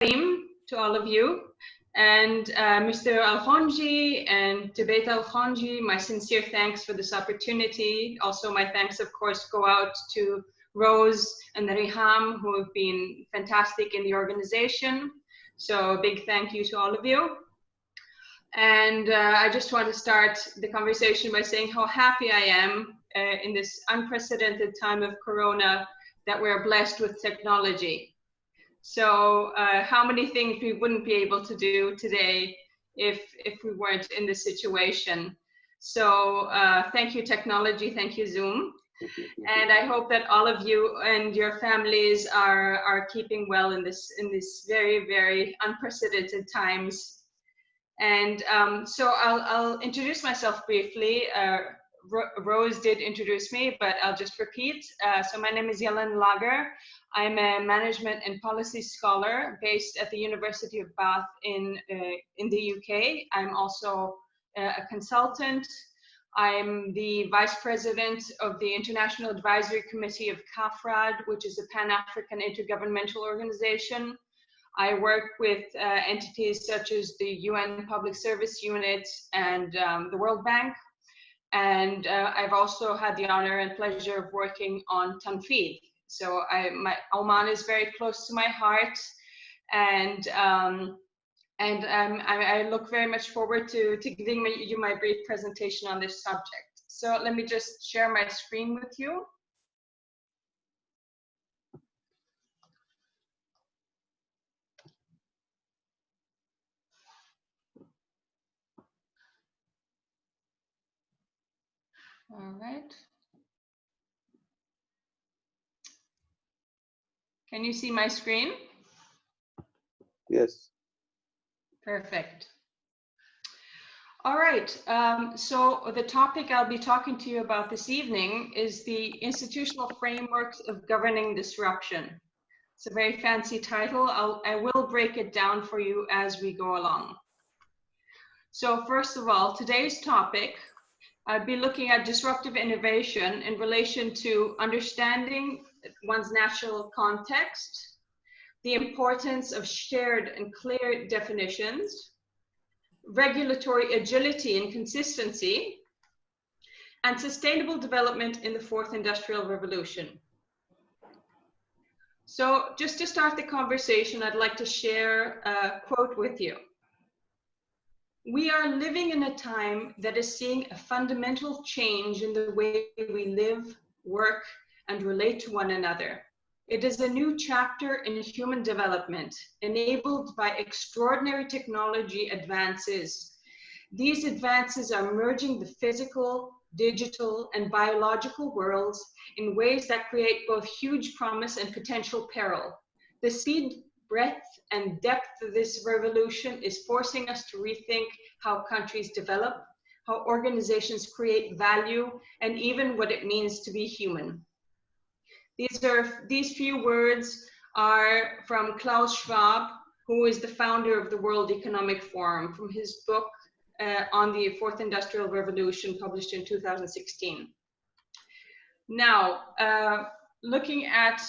to all of you, and Mr. Khonji and Tibet Khonji, my sincere thanks for this opportunity. Also, my thanks, of course, go out to Rose and Riham, who have been fantastic in the organization. So a big thank you to all of you. And I just want to start the conversation by saying how happy I am in this unprecedented time of Corona that we're blessed with technology. So how many things we wouldn't be able to do today if we weren't in this situation. So thank you, technology. Thank you, Zoom. And I hope that all of you and your families are keeping well in this very, very unprecedented times. And so I'll introduce myself briefly. Rose did introduce me, but I'll just repeat. So my name is Jelena. I'm a management and policy scholar based at the University of Bath in the UK. I'm also a consultant. I'm the vice president of the International Advisory Committee of CAFRAD, which is a Pan-African intergovernmental organization. I work with entities such as the UN Public Service Unit and the World Bank. And I've also had the honor and pleasure of working on Tanfeed. So Oman is very close to my heart, and I look very much forward to giving you my brief presentation on this subject. So let me just share my screen with you. All right. Can you see my screen? Yes. Perfect. All right. So the topic I'll be talking to you about this evening is the institutional frameworks of governing disruption. It's a very fancy title. I will break it down for you as we go along. So first of all, today's topic, I'll be looking at disruptive innovation in relation to understanding one's national context, the importance of shared and clear definitions, regulatory agility and consistency, and sustainable development in the fourth industrial revolution. So just to start the conversation, I'd like to share a quote with you. We are living in a time that is seeing a fundamental change in the way we live, work, and relate to one another. It is a new chapter in human development, enabled by extraordinary technology advances. These advances are merging the physical, digital, and biological worlds in ways that create both huge promise and potential peril. The speed, breadth, and depth of this revolution is forcing us to rethink how countries develop, how organizations create value, and even what it means to be human. These few words are from Klaus Schwab, who is the founder of the World Economic Forum, from his book on the Fourth Industrial Revolution, published in 2016. Now, looking at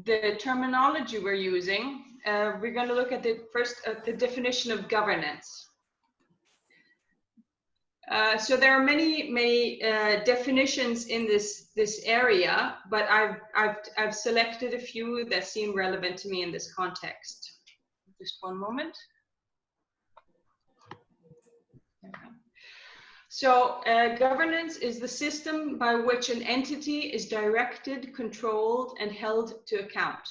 the terminology we're using, we're going to look at the definition of governance. So there are many definitions in this area, but I've selected a few that seem relevant to me in this context. Just one moment. So governance is the system by which an entity is directed, controlled, and held to account.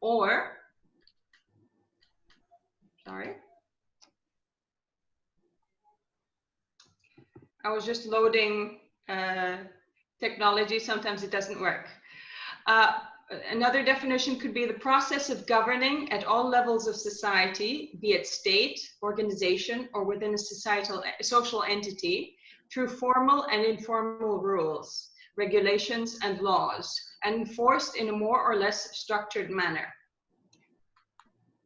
Or, sorry. I was just loading technology. Sometimes it doesn't work. Another definition could be the process of governing at all levels of society, be it state, organization, or within a social entity, through formal and informal rules, regulations, and laws, and enforced in a more or less structured manner.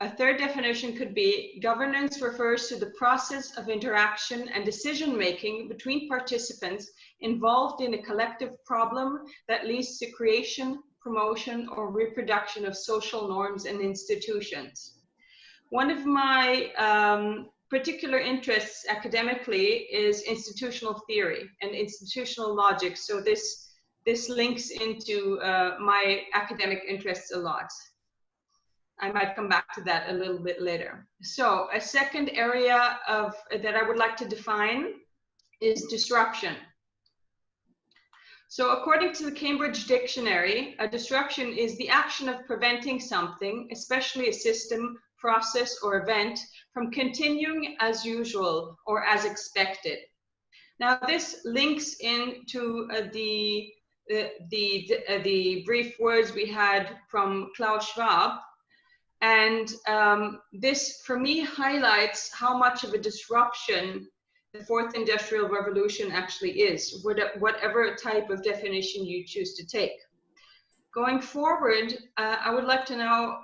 A third definition could be governance refers to the process of interaction and decision-making between participants involved in a collective problem that leads to creation, promotion, or reproduction of social norms and institutions. One of my particular interests academically is institutional theory and institutional logic. So this links into my academic interests a lot. I might come back to that a little bit later. So a second area that I would like to define is disruption. So according to the Cambridge Dictionary, a disruption is the action of preventing something, especially a system, process, or event, from continuing as usual or as expected. Now this links into the brief words we had from Klaus Schwab. And this, for me, highlights how much of a disruption the fourth industrial revolution actually is, whatever type of definition you choose to take. Going forward, I would like to now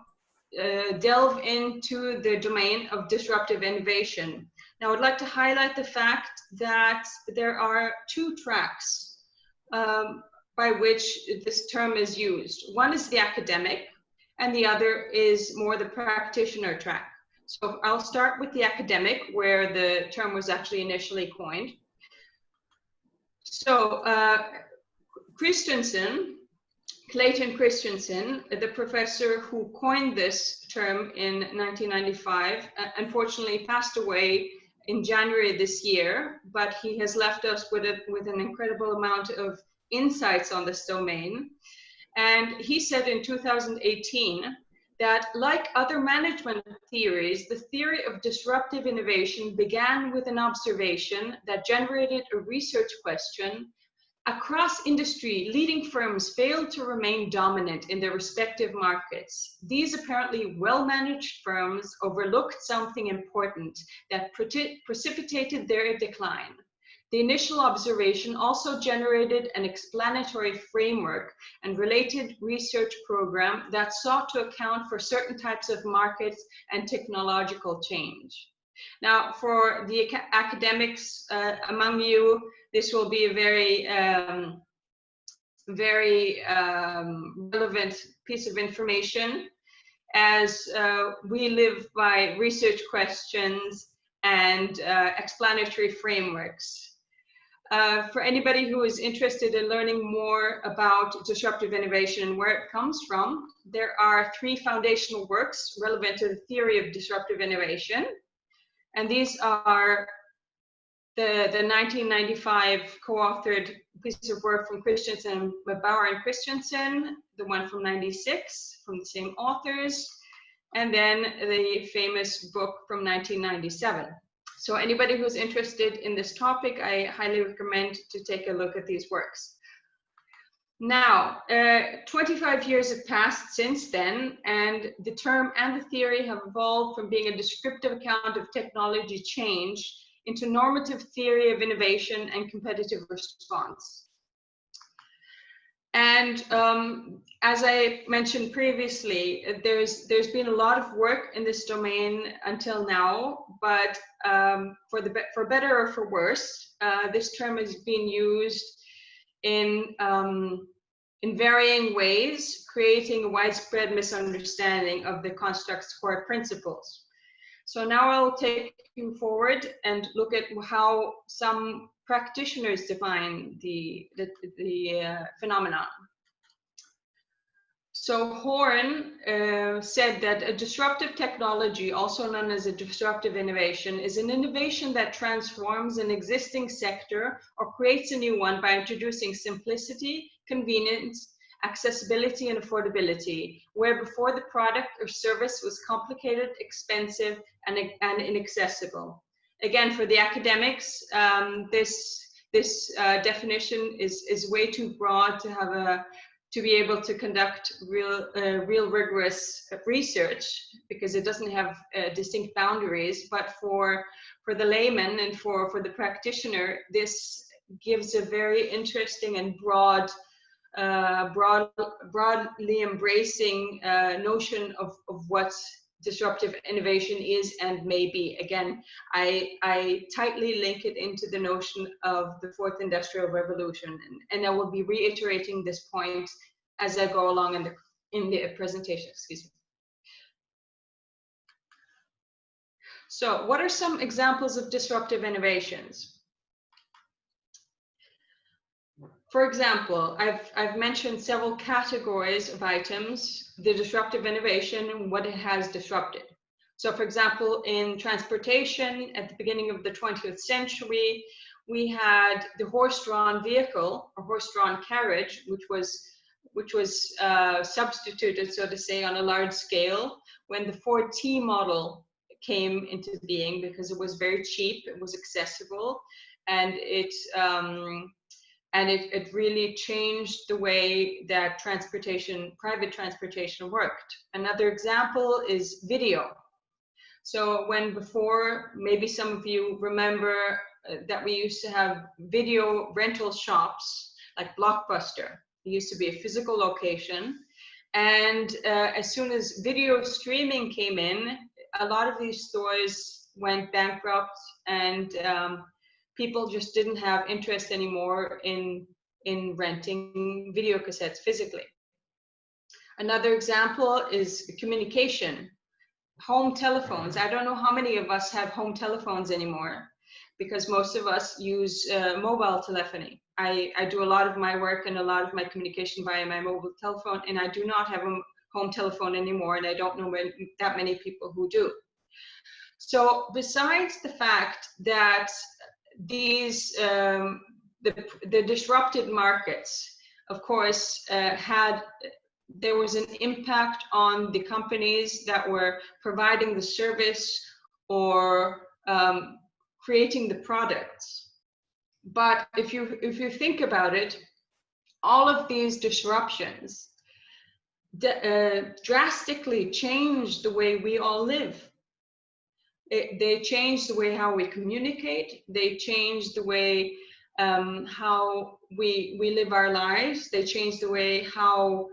delve into the domain of disruptive innovation. Now, I'd like to highlight the fact that there are two tracks by which this term is used. One is the academic, and the other is more the practitioner track. So I'll start with the academic, where the term was actually initially coined. So Clayton Christensen, the professor who coined this term in 1995, unfortunately passed away in January this year, but he has left us with an incredible amount of insights on this domain. And he said in 2018 that, like other management theories, the theory of disruptive innovation began with an observation that generated a research question. Across industry, leading firms failed to remain dominant in their respective markets. These apparently well-managed firms overlooked something important that precipitated their decline. The initial observation also generated an explanatory framework and related research program that sought to account for certain types of markets and technological change. Now, for the academics among you, this will be a very, very relevant piece of information, as we live by research questions and explanatory frameworks. For anybody who is interested in learning more about disruptive innovation and where it comes from, there are 3 foundational works relevant to the theory of disruptive innovation. And these are the 1995 co-authored piece of work from Christensen, Bauer and Christensen, the one from '96 from the same authors, and then the famous book from 1997. So anybody who's interested in this topic, I highly recommend to take a look at these works. Now, 25 years have passed since then, and the term and the theory have evolved from being a descriptive account of technology change into normative theory of innovation and competitive response. And as I mentioned previously, there's been a lot of work in this domain until now, but for better or for worse, this term has been used in varying ways, creating a widespread misunderstanding of the construct's core principles. So now I'll take you forward and look at how some practitioners define the phenomenon. So Horn said that a disruptive technology, also known as a disruptive innovation, is an innovation that transforms an existing sector or creates a new one by introducing simplicity, convenience, accessibility, and affordability, where before the product or service was complicated, expensive, and inaccessible. Again, for the academics, this definition is way too broad to be able to conduct real rigorous research, because it doesn't have distinct boundaries. But for the layman and for the practitioner, this gives a very interesting and broadly embracing notion of what disruptive innovation is and may be. Again, I tightly link it into the notion of the fourth industrial revolution, and I will be reiterating this point as I go along in the presentation. Excuse me. So, what are some examples of disruptive innovations? For example, I've mentioned several categories of items, the disruptive innovation and what it has disrupted. So, for example, in transportation at the beginning of the 20th century, we had the horse-drawn vehicle or horse-drawn carriage, which was substituted, so to say, on a large scale when the Ford T model came into being, because it was very cheap, it was accessible, and it really changed the way that private transportation worked. Another example is video. So when before, maybe some of you remember that we used to have video rental shops like Blockbuster. It used to be a physical location. And as soon as video streaming came in, a lot of these stores went bankrupt, and people just didn't have interest anymore in renting video cassettes physically. Another example is communication. Home telephones. I don't know how many of us have home telephones anymore, because most of us use mobile telephony. I do a lot of my work and a lot of my communication via my mobile telephone, and I do not have a home telephone anymore, and I don't know that many people who do. So besides the fact that these the disrupted markets, of course, there was an impact on the companies that were providing the service or creating the products. But if you think about it, all of these disruptions drastically changed the way we all live. They changed the way how we communicate. They changed the way how we live our lives. They changed the way how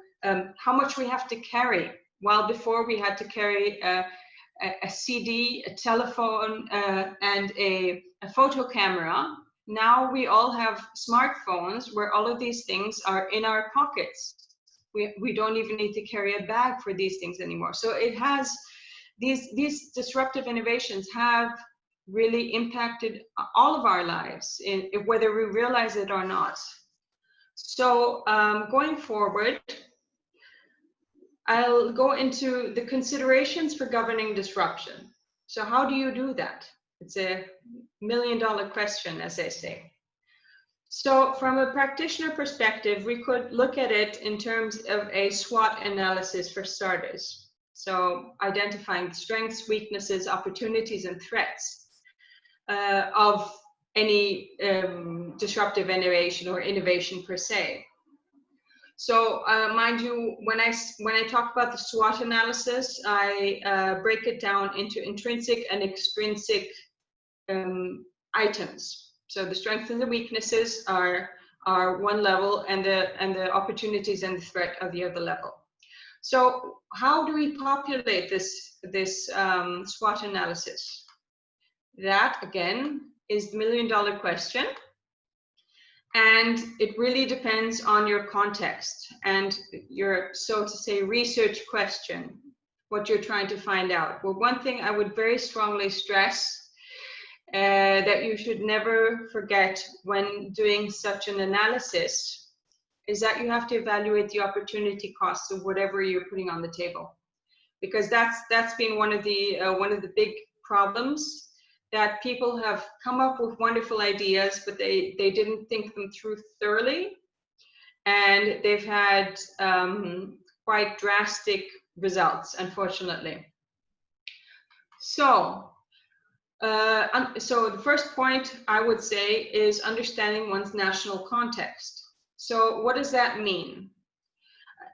much we have to carry. While before we had to carry a CD, a telephone, and a photo camera, now we all have smartphones where all of these things are in our pockets. We don't even need to carry a bag for these things anymore. So it has, these disruptive innovations have really impacted all of our lives, whether we realize it or not. So going forward, I'll go into the considerations for governing disruption. So how do you do that? It's a million-dollar question, as they say. So from a practitioner perspective, we could look at it in terms of a SWOT analysis for starters. So identifying the strengths, weaknesses, opportunities, and threats of any disruptive innovation or innovation per se. So mind you, when I talk about the SWOT analysis, I break it down into intrinsic and extrinsic items. So the strengths and the weaknesses are one level, and the opportunities and the threat are the other level. So how do we populate this SWOT analysis? That again is the million-dollar question. And it really depends on your context and your, so to say, research question, what you're trying to find out. Well, one thing I would very strongly stress that you should never forget when doing such an analysis is that you have to evaluate the opportunity costs of whatever you're putting on the table, because that's been one of the big problems, that people have come up with wonderful ideas, but they didn't think them through thoroughly, and they've had quite drastic results, unfortunately. So the first point I would say is understanding one's national context. So what does that mean?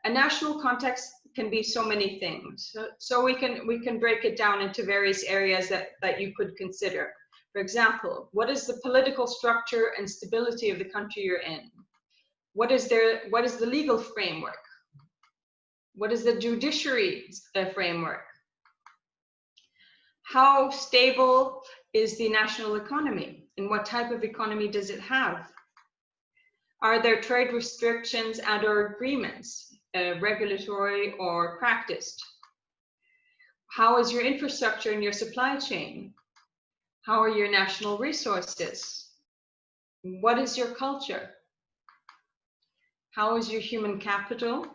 A national context can be so many things. So we can break it down into various areas that you could consider. For example, what is the political structure and stability of the country you're in? What is the legal framework? What is the judiciary framework? How stable is the national economy, and what type of economy does it have? Are there trade restrictions and/or agreements? regulatory or practiced? How is your infrastructure and your supply chain? How are your national resources? What is your culture? How is your human capital?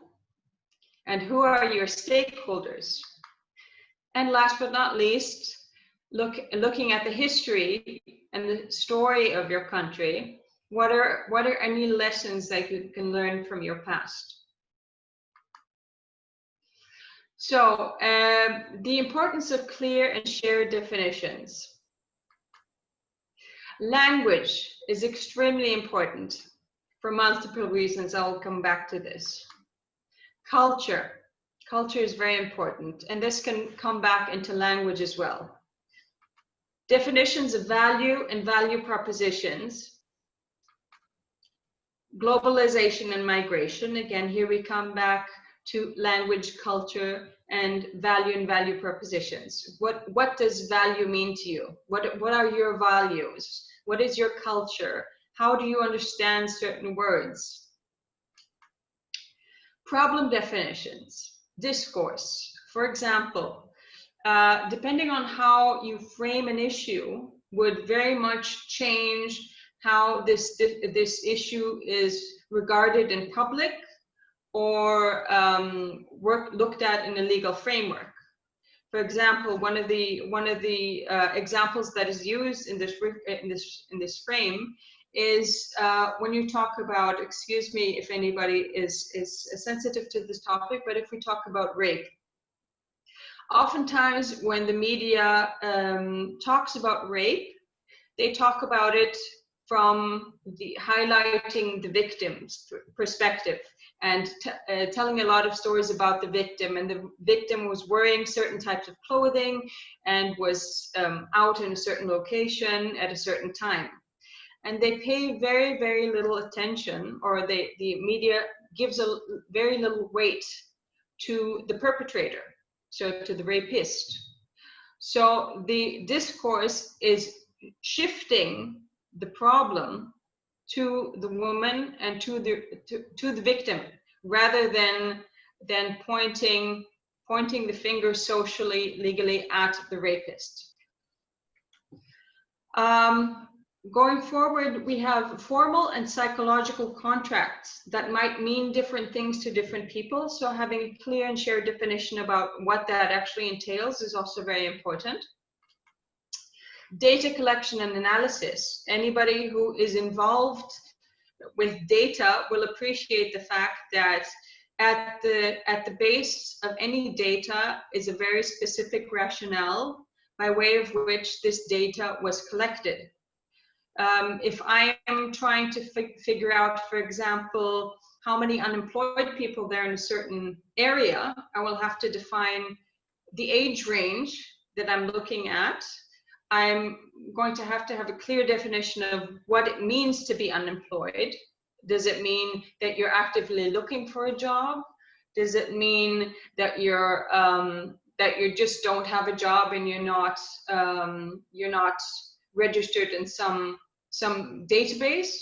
And who are your stakeholders? And last but not least, looking at the history and the story of your country, what are any lessons that you can learn from your past? So the importance of clear and shared definitions. Language is extremely important for multiple reasons. I'll come back to this. Culture is very important, and this can come back into language as well. Definitions of value and value propositions. Globalization and migration. Again, here we come back to language, culture, and value propositions. What does value mean to you? What are your values? What is your culture? How do you understand certain words? Problem definitions, discourse. For example, depending on how you frame an issue would very much change how this issue is regarded in public or looked at in a legal framework. For example, one of the examples that is used in this frame is when you talk about, excuse me if anybody is sensitive to this topic, but if we talk about rape, oftentimes when the media talks about rape, they talk about it from highlighting the victim's perspective and telling a lot of stories about the victim, and the victim was wearing certain types of clothing and was out in a certain location at a certain time. And they pay very, very little attention, or the media gives a very little weight to the perpetrator, so to the rapist. So the discourse is shifting the problem to the woman and to the victim, rather than pointing the finger socially, legally at the rapist. Going forward, we have formal and psychological contracts that might mean different things to different people. So having a clear and shared definition about what that actually entails is also very important. Data collection and analysis. Anybody who is involved with data will appreciate the fact that at the base of any data is a very specific rationale by way of which this data was collected. If I am trying to figure out, for example, how many unemployed people there in a certain area, I will have to define the age range that I'm looking at. I'm going to have a clear definition of what it means to be unemployed. Does it mean that you're actively looking for a job? Does it mean that that you just don't have a job and you're not registered in some database?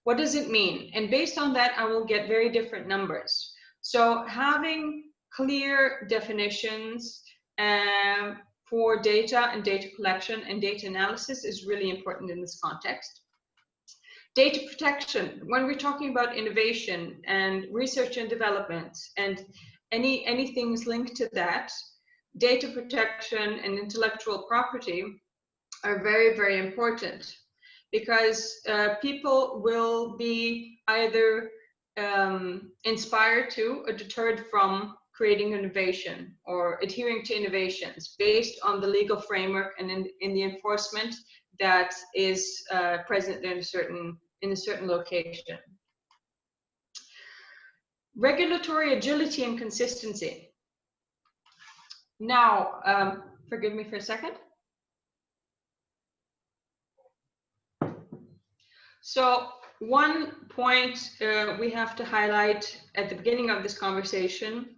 What does it mean? And based on that, I will get very different numbers. So having clear definitions for data and data collection and data analysis is really important in this context. Data protection, when we're talking about innovation and research and development and any things linked to that, data protection and intellectual property are very, very important, because people will be either inspired to or deterred from creating innovation or adhering to innovations based on the legal framework and in the enforcement that is present in a certain location. Regulatory agility and consistency. Now, forgive me for a second. So one point we have to highlight at the beginning of this conversation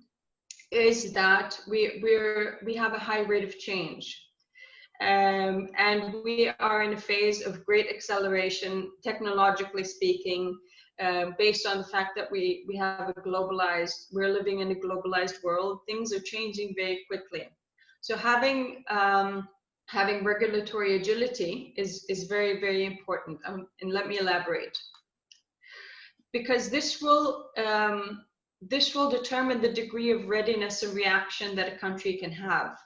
is that we have a high rate of change. And we are in a phase of great acceleration, technologically speaking, based on the fact that we have we're living in a globalized world. Things are changing very quickly. So having regulatory agility is very, very important. And let me elaborate. Because this will determine the degree of readiness and reaction that a country can have.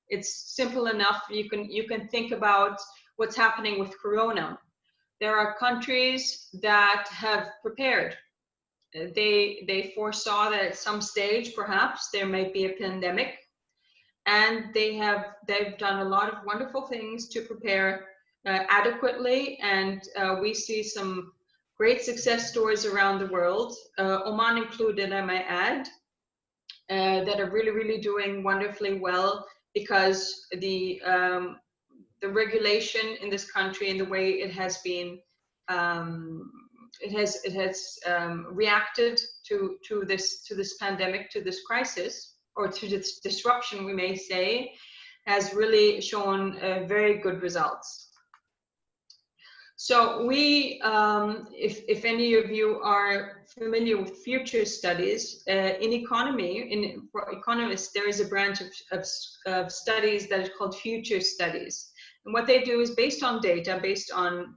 It's simple enough. You can think about what's happening with Corona. There are countries that have prepared. They foresaw that at some stage, perhaps, there might be a pandemic, and they've done a lot of wonderful things to prepare adequately, and we see some great success stories around the world, Oman included, I might add, that are really, really doing wonderfully well, because the regulation in this country and the way it has been, it has reacted to this pandemic, to this crisis, or to this disruption, we may say, has really shown very good results. So we, if any of you are familiar with future studies, in economy, for economists, there is a branch of studies that is called future studies. And what they do is based on data, based on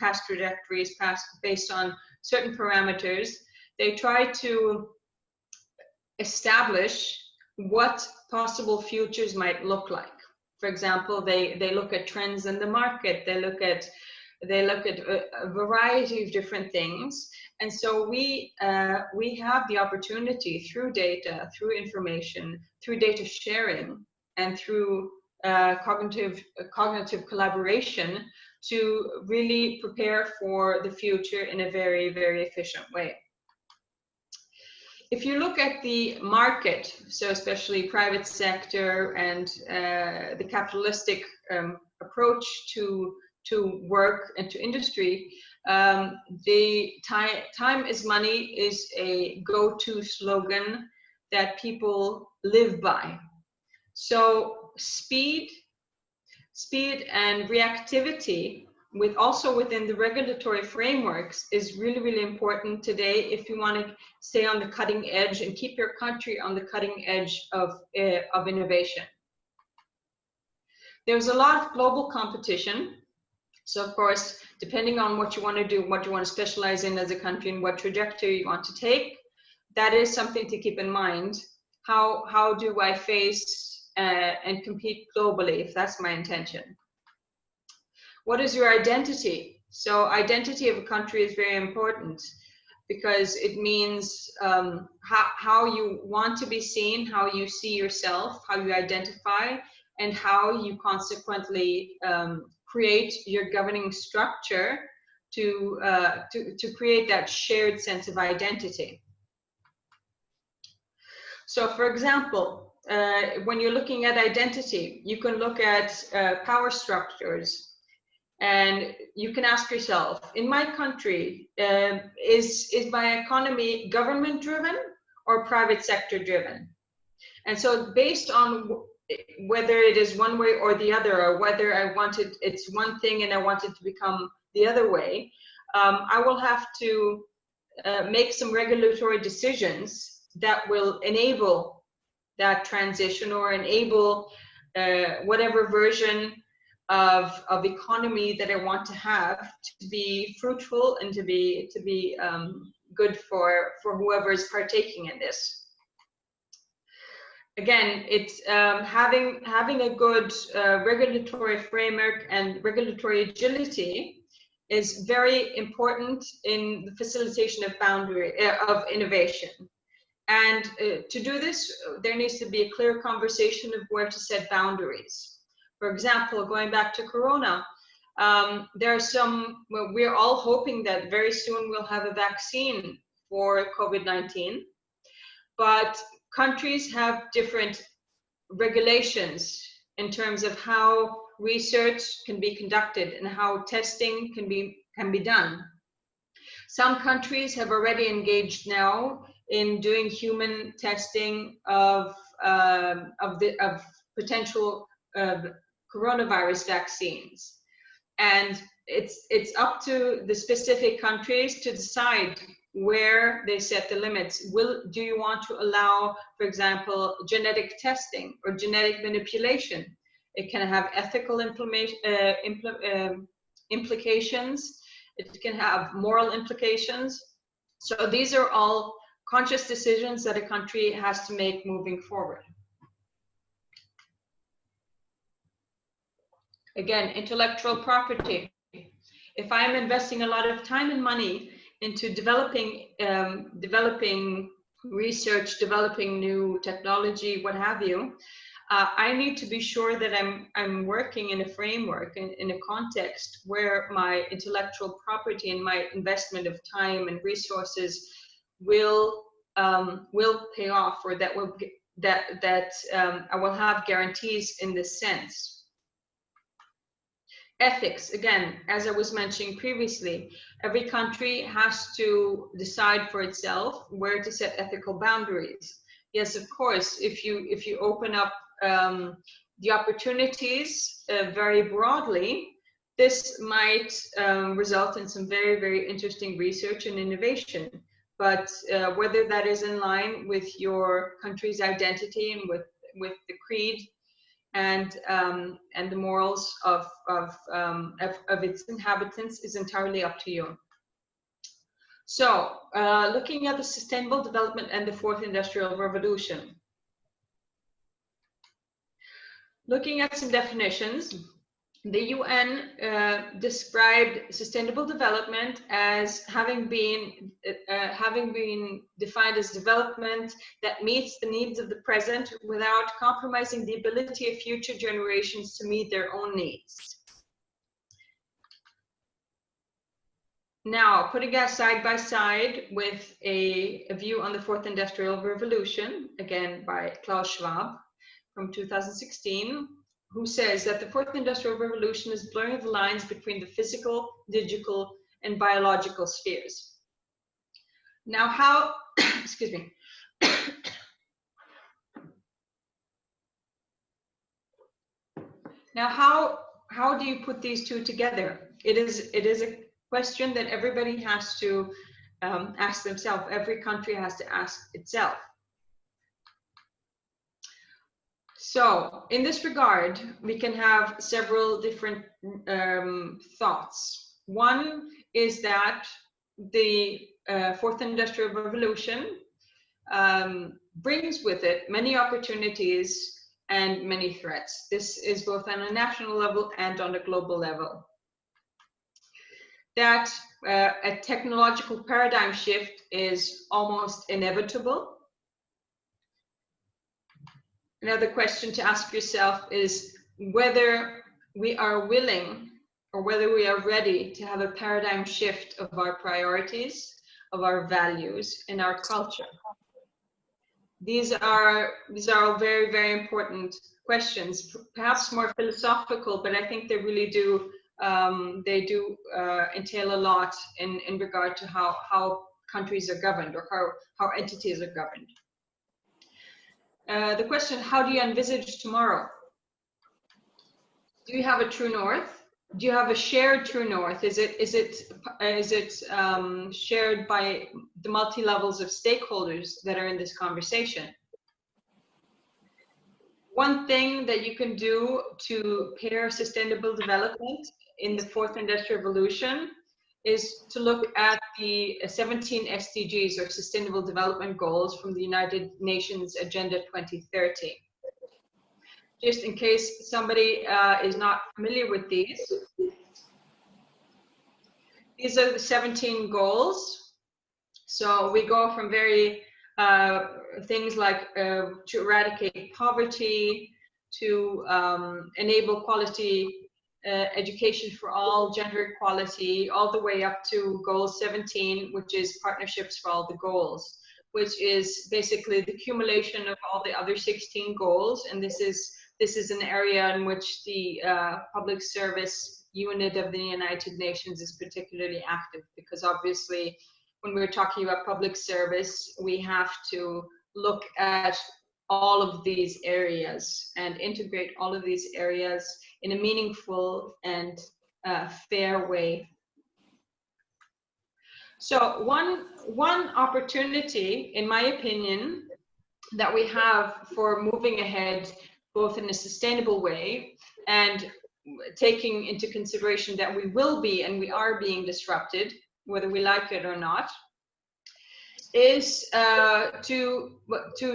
past trajectories, based on certain parameters, they try to establish what possible futures might look like. For example, they look at trends in the market, they look at a variety of different things. And so we have the opportunity through data, through information, through data sharing, and through cognitive collaboration to really prepare for the future in a very, very efficient way. If you look at the market, so especially private sector and the capitalistic approach to work and to industry, the time is money is a go-to slogan that people live by. So speed and reactivity, also within the regulatory frameworks, is really, really important today if you want to stay on the cutting edge and keep your country on the cutting edge of innovation. There's a lot of global competition. So of course, depending on what you want to do, what you want to specialize in as a country, and what trajectory you want to take, that is something to keep in mind. How do I face and compete globally, if that's my intention? What is your identity? So identity of a country is very important, because it means how you want to be seen, how you see yourself, how you identify, and how you consequently create your governing structure to create that shared sense of identity. So for example, when you're looking at identity, you can look at power structures, and you can ask yourself, in my country, is my economy government driven or private sector driven? And so based on whether it is one way or the other, or whether it's one thing and I want it to become the other way, I will have to make some regulatory decisions that will enable that transition, or enable whatever version of economy that I want to have to be fruitful and to be good for whoever is partaking in this. Again, it's having a good regulatory framework and regulatory agility is very important in the facilitation of innovation. And to do this, there needs to be a clear conversation of where to set boundaries. For example, going back to Corona, we're all hoping that very soon we'll have a vaccine for COVID-19, but countries have different regulations in terms of how research can be conducted and how testing can be done. Some countries have already engaged now in doing human testing of potential coronavirus vaccines. And it's up to the specific countries to decide where they set the limits. Do you want to allow, for example, genetic testing or genetic manipulation? It can have ethical implications. It can have moral implications. So these are all conscious decisions that a country has to make moving forward. Again, intellectual property. If I'm investing a lot of time and money into developing research, developing new technology, what have you, I need to be sure that I'm working in a framework, in a context where my intellectual property and my investment of time and resources will pay off, or that I will have guarantees in this sense. Ethics, again, as I was mentioning previously, every country has to decide for itself where to set ethical boundaries. Yes, of course, if you open up the opportunities very broadly, this might result in some very, very interesting research and innovation. But whether that is in line with your country's identity and with the creed and the morals of its inhabitants is entirely up to you. So, looking at the sustainable development and the fourth industrial revolution. Looking at some definitions, the UN described sustainable development as having been defined as development that meets the needs of the present without compromising the ability of future generations to meet their own needs. Now, putting that side by side with a view on the fourth industrial revolution, again by Klaus Schwab from 2016, who says that the fourth industrial revolution is blurring the lines between the physical, digital, and biological spheres. Now, how, excuse me. Now, how do you put these two together? It is a question that everybody has to ask themselves. Every country has to ask itself. So in this regard, we can have several different thoughts. One is that the fourth industrial revolution brings with it many opportunities and many threats. This is both on a national level and on a global level. That a technological paradigm shift is almost inevitable. Another question to ask yourself is whether we are willing or whether we are ready to have a paradigm shift of our priorities, of our values, and our culture. These are very, very important questions, perhaps more philosophical, but I think they really do entail a lot in regard to how countries are governed or how entities are governed. The question, how do you envisage tomorrow? Do you have a true north? Do you have a shared true north? Is it shared by the multi-levels of stakeholders that are in this conversation? One thing that you can do to pair sustainable development in the fourth industrial revolution is to look at the 17 SDGs, or Sustainable Development Goals, from the United Nations Agenda 2030. Just in case somebody is not familiar with these are the 17 goals. So we go from very things like to eradicate poverty, to enable quality education for all, gender equality, all the way up to goal 17, which is partnerships for all the goals, which is basically the accumulation of all the other 16 goals. And this is an area in which the public service unit of the United Nations is particularly active, because obviously when we're talking about public service, we have to look at all of these areas and integrate all of these areas in a meaningful and fair way. So one opportunity, in my opinion, that we have for moving ahead, both in a sustainable way and taking into consideration that we will be and we are being disrupted, whether we like it or not, is to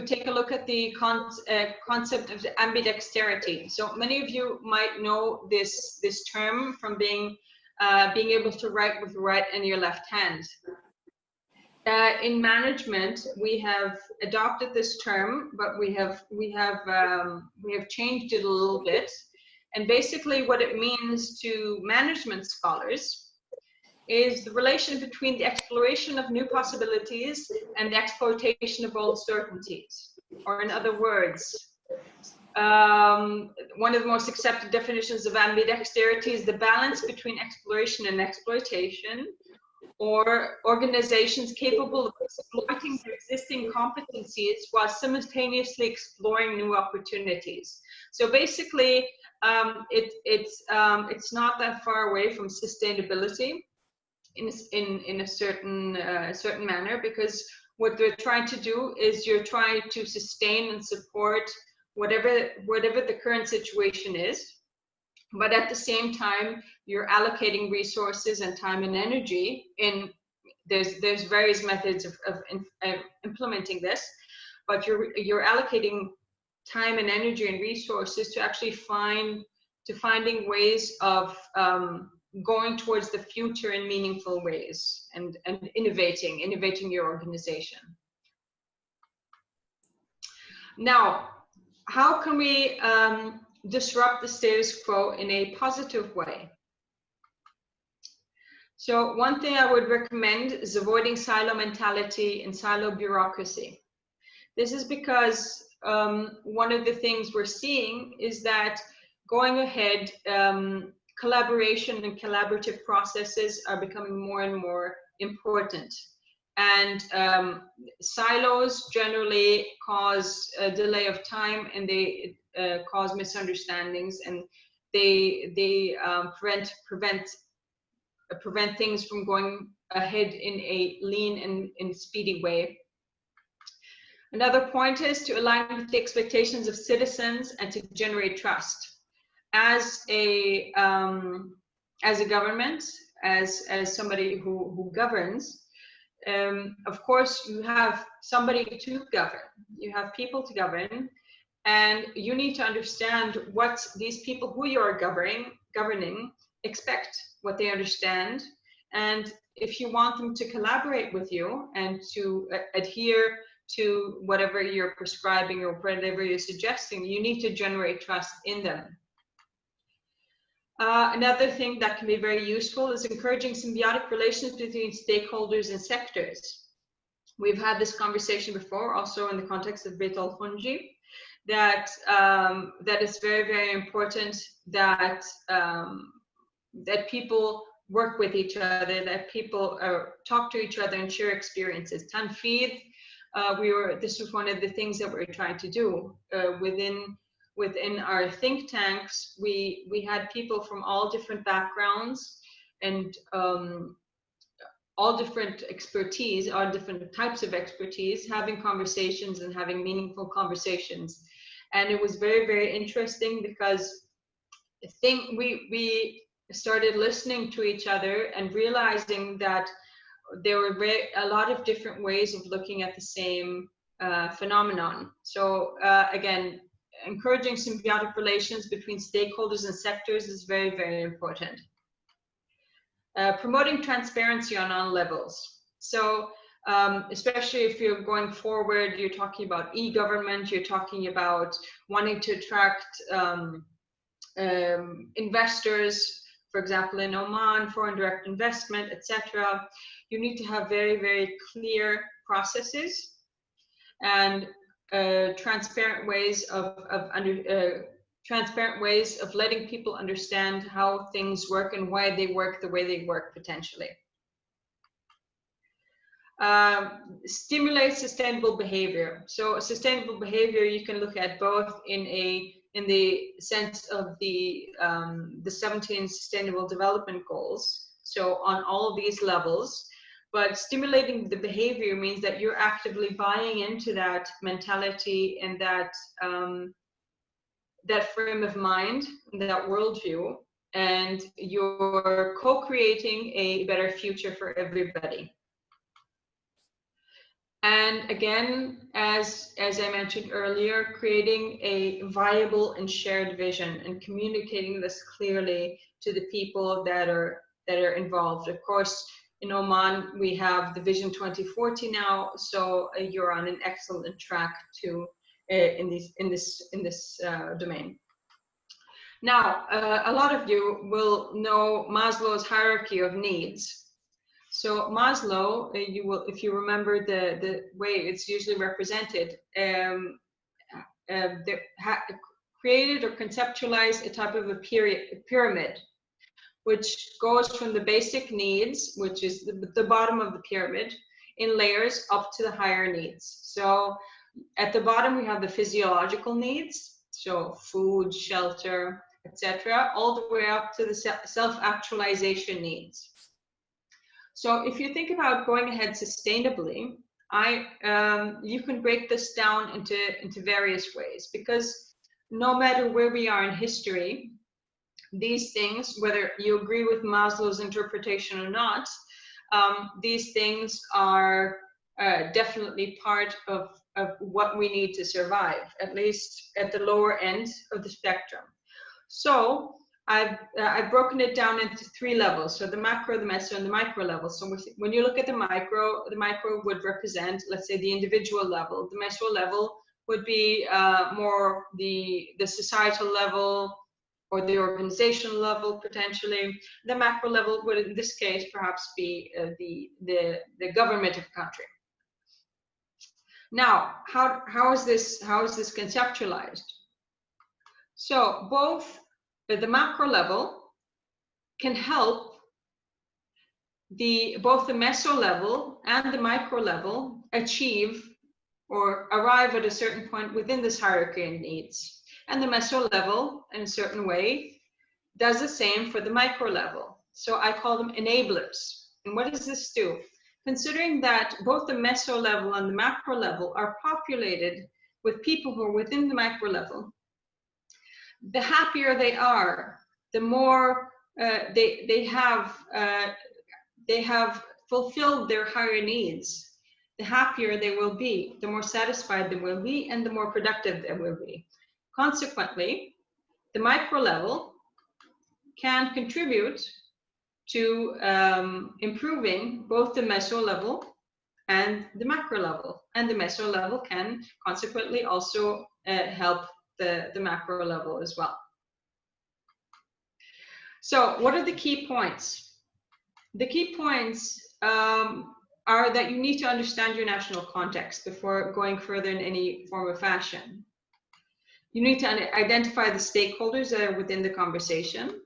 take a look at the concept of ambidexterity. So many of you might know this term from being able to write with the right and your left hand. In management, we have adopted this term, but we have changed it a little bit. And basically, what it means to management scholars is the relation between the exploration of new possibilities and the exploitation of old certainties. Or in other words, one of the most accepted definitions of ambidexterity is the balance between exploration and exploitation, or organizations capable of exploiting their existing competencies while simultaneously exploring new opportunities. So basically, it's not that far away from sustainability in a certain manner, because what they're trying to do is you're trying to sustain and support whatever the current situation is, but at the same time you're allocating resources and time and energy in there's various methods of implementing this, but you're allocating time and energy and resources to actually finding ways of going towards the future in meaningful ways and innovating your organization. Now, how can we disrupt the status quo in a positive way? So one thing I would recommend is avoiding silo mentality and silo bureaucracy. This is because one of the things we're seeing is that going ahead, collaboration and collaborative processes are becoming more and more important. And silos generally cause a delay of time, and they cause misunderstandings, and they prevent things from going ahead in a lean and speedy way. Another point is to align with the expectations of citizens and to generate trust. As a government, as somebody who governs, of course you have somebody to govern, you have people to govern, and you need to understand what these people who you are governing expect, what they understand, and if you want them to collaborate with you and to adhere to whatever you're prescribing or whatever you're suggesting, you need to generate trust in them. Another thing that can be very useful is encouraging symbiotic relations between stakeholders and sectors. We've had this conversation before, also in the context of Beit al-Khonji, that it's very, very important that that people work with each other, that people talk to each other and share experiences. Tanfid, this was one of the things that we're trying to do within our think tanks. We had people from all different backgrounds and all different expertise, all different types of expertise, having conversations and having meaningful conversations. And it was very, very interesting because I think we started listening to each other and realizing that there were a lot of different ways of looking at the same phenomenon. So again, encouraging symbiotic relations between stakeholders and sectors is very, very important. Promoting transparency on all levels. So especially if you're going forward, you're talking about e-government, you're talking about wanting to attract investors, for example, in Oman, foreign direct investment, etc. You need to have very, very clear processes and transparent ways transparent ways of letting people understand how things work and why they work the way they work potentially. Stimulate sustainable behavior. So sustainable behavior you can look at both in a in the sense of the 17 Sustainable Development Goals. So on all of these levels, but stimulating the behavior means that you're actively buying into that mentality and that that frame of mind, that worldview, and you're co-creating a better future for everybody. And again, as I mentioned earlier, creating a viable and shared vision and communicating this clearly to the people that are involved. Of course, in Oman, we have the Vision 2040 now, so you're on an excellent track to in this domain. Now, a lot of you will know Maslow's hierarchy of needs. So Maslow, you will, if you remember the way it's usually represented, created or conceptualized a type of a pyramid, which goes from the basic needs, which is the bottom of the pyramid, in layers up to the higher needs. So at the bottom, we have the physiological needs, so food, shelter, etc., all the way up to the self-actualization needs. So if you think about going ahead sustainably, you can break this down into various ways, because no matter where we are in history, these things, whether you agree with Maslow's interpretation or not, these things are definitely part of what we need to survive, at least at the lower end of the spectrum. So I've broken it down into 3 levels. So the macro, the meso, and the micro level. So when you look at the micro would represent, let's say, the individual level. The meso level would be more the societal level or the organizational level, potentially. The macro level would, in this case, perhaps be the government of the country. Now, how is this conceptualized? So both the macro level can help both the meso level and the micro level achieve or arrive at a certain point within this hierarchy of needs. And the meso level, in a certain way, does the same for the micro level. So I call them enablers. And what does this do? Considering that both the meso level and the macro level are populated with people who are within the micro level, the happier they are, the more they have fulfilled their higher needs, the happier they will be, the more satisfied they will be, and the more productive they will be. Consequently, the micro level can contribute to improving both the meso level and the macro level. And the meso level can consequently also help the macro level as well. So what are the key points? The key points are that you need to understand your national context before going further in any form of fashion. You need to identify the stakeholders that are within the conversation.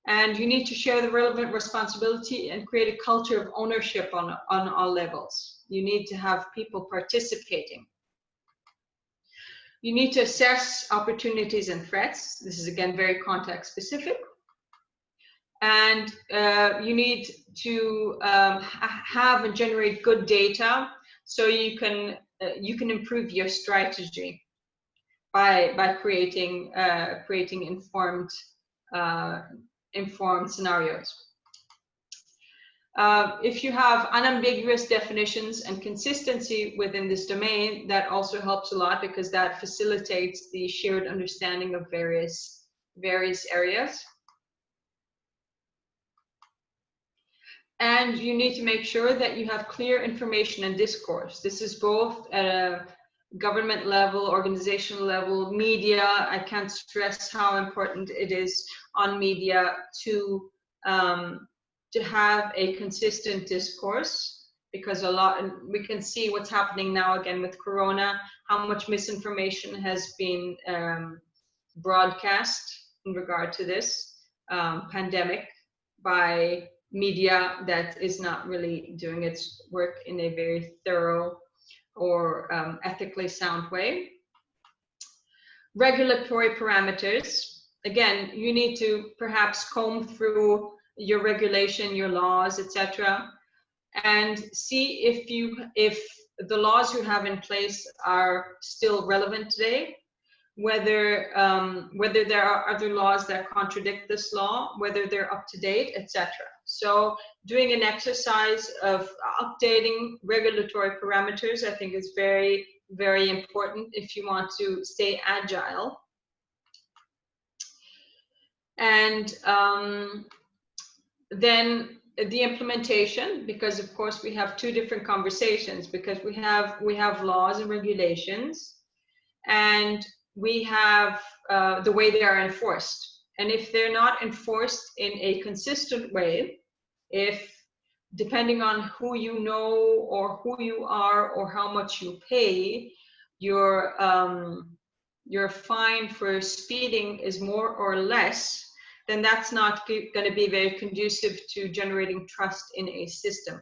And you need to share the relevant responsibility and create a culture of ownership on all levels. You need to have people participating. You need to assess opportunities and threats. This is, again, very context specific. And you need to have and generate good data so you can improve your strategy by creating informed scenarios. If you have unambiguous definitions and consistency within this domain, that also helps a lot, because that facilitates the shared understanding of various areas. And you need to make sure that you have clear information and discourse. This is both at a government level, organizational level, media. I can't stress how important it is on media to have a consistent discourse, because we can see what's happening now again with Corona, how much misinformation has been broadcast in regard to this pandemic by media that is not really doing its work in a very thorough or ethically sound way. Regulatory parameters. Again, you need to perhaps comb through your regulation, your laws, etc., and see if the laws you have in place are still relevant today, whether there are other laws that contradict this law, whether they're up to date, etc. So doing an exercise of updating regulatory parameters, I think, is very, very important if you want to stay agile. And then the implementation, because of course we have two different conversations, because we have laws and regulations, and we have the way they are enforced. And if they're not enforced in a consistent way, if depending on who you know or who you are or how much you pay, your fine for speeding is more or less, then that's not going to be very conducive to generating trust in a system.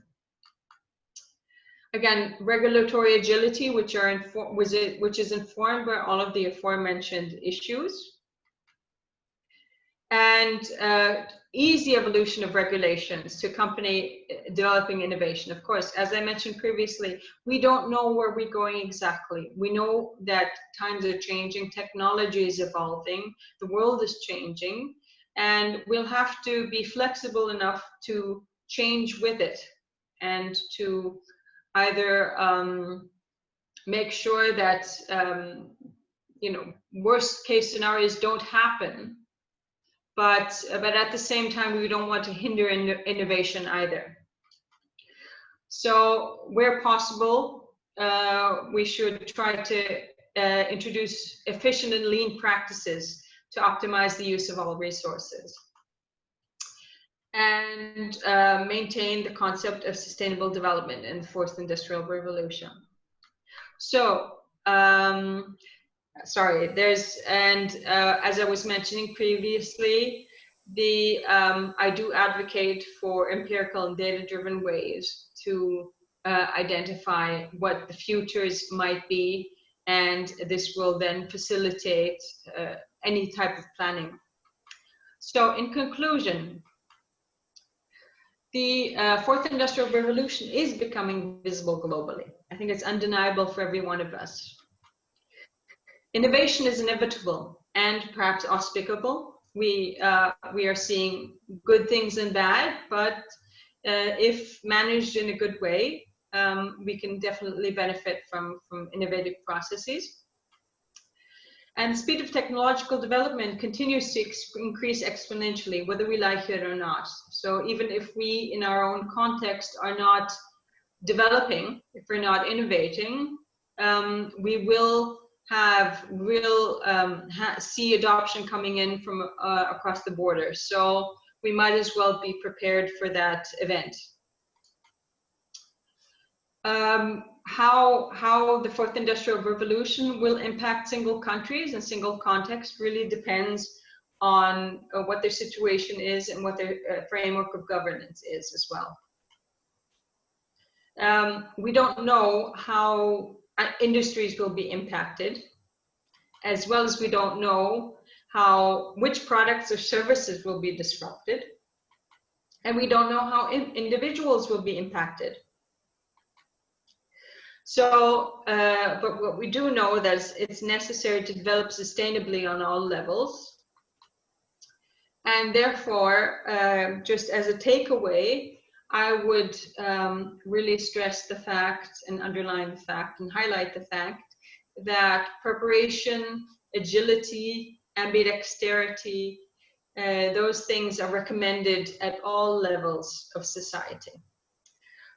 Again, regulatory agility, which is informed by all of the aforementioned issues, and easy evolution of regulations to accompany developing innovation. Of course, as I mentioned previously, we don't know where we're going exactly. We know that times are changing, technology is evolving, the world is changing, and we'll have to be flexible enough to change with it and to either make sure that worst case scenarios don't happen, but at the same time we don't want to hinder innovation either. So where possible, we should try to introduce efficient and lean practices to optimize the use of all resources, and maintain the concept of sustainable development in the fourth industrial revolution. So, sorry, as I was mentioning previously, I do advocate for empirical and data-driven ways to identify what the futures might be, and this will then facilitate any type of planning. So in conclusion, the fourth industrial revolution is becoming visible globally. I think it's undeniable for every one of us. Innovation is inevitable and perhaps auspicable. We are seeing good things and bad, but if managed in a good way, we can definitely benefit from innovative processes. And the speed of technological development continues to increase exponentially, whether we like it or not. So even if we, in our own context, are not developing, if we're not innovating, we will see adoption coming in from across the border. So we might as well be prepared for that event. How the fourth industrial revolution will impact single countries and single contexts really depends on what their situation is and what their framework of governance is as well. We don't know how industries will be impacted, as well as we don't know which products or services will be disrupted, and we don't know how individuals will be impacted. So, but what we do know that it's necessary to develop sustainably on all levels. And therefore, just as a takeaway, I would really stress the fact and underline the fact and highlight the fact that preparation, agility, ambidexterity, those things are recommended at all levels of society.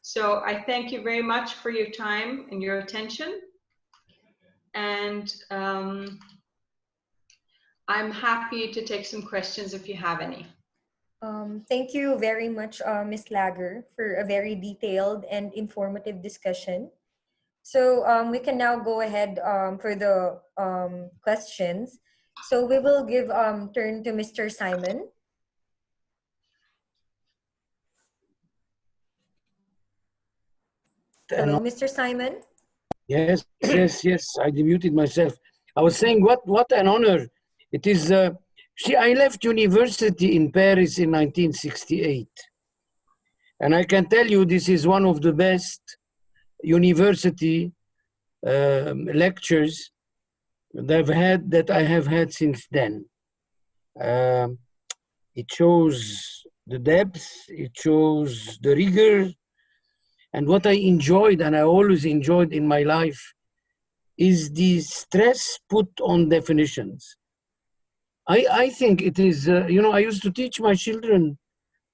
So I thank you very much for your time and your attention. And I'm happy to take some questions if you have any. Thank you very much, Ms. Lager, for a very detailed and informative discussion. So we can now go ahead for the questions. So we will give turn to Mr. Simon. Hello, Mr. Simon? Yes, I demuted myself. I was saying, what an honor it is. See, I left university in Paris in 1968. And I can tell you this is one of the best university lectures that I have had since then. It shows the depth, it shows the rigor, and what I enjoyed, and I always enjoyed in my life, is the stress put on definitions. I think it is, you know, I used to teach my children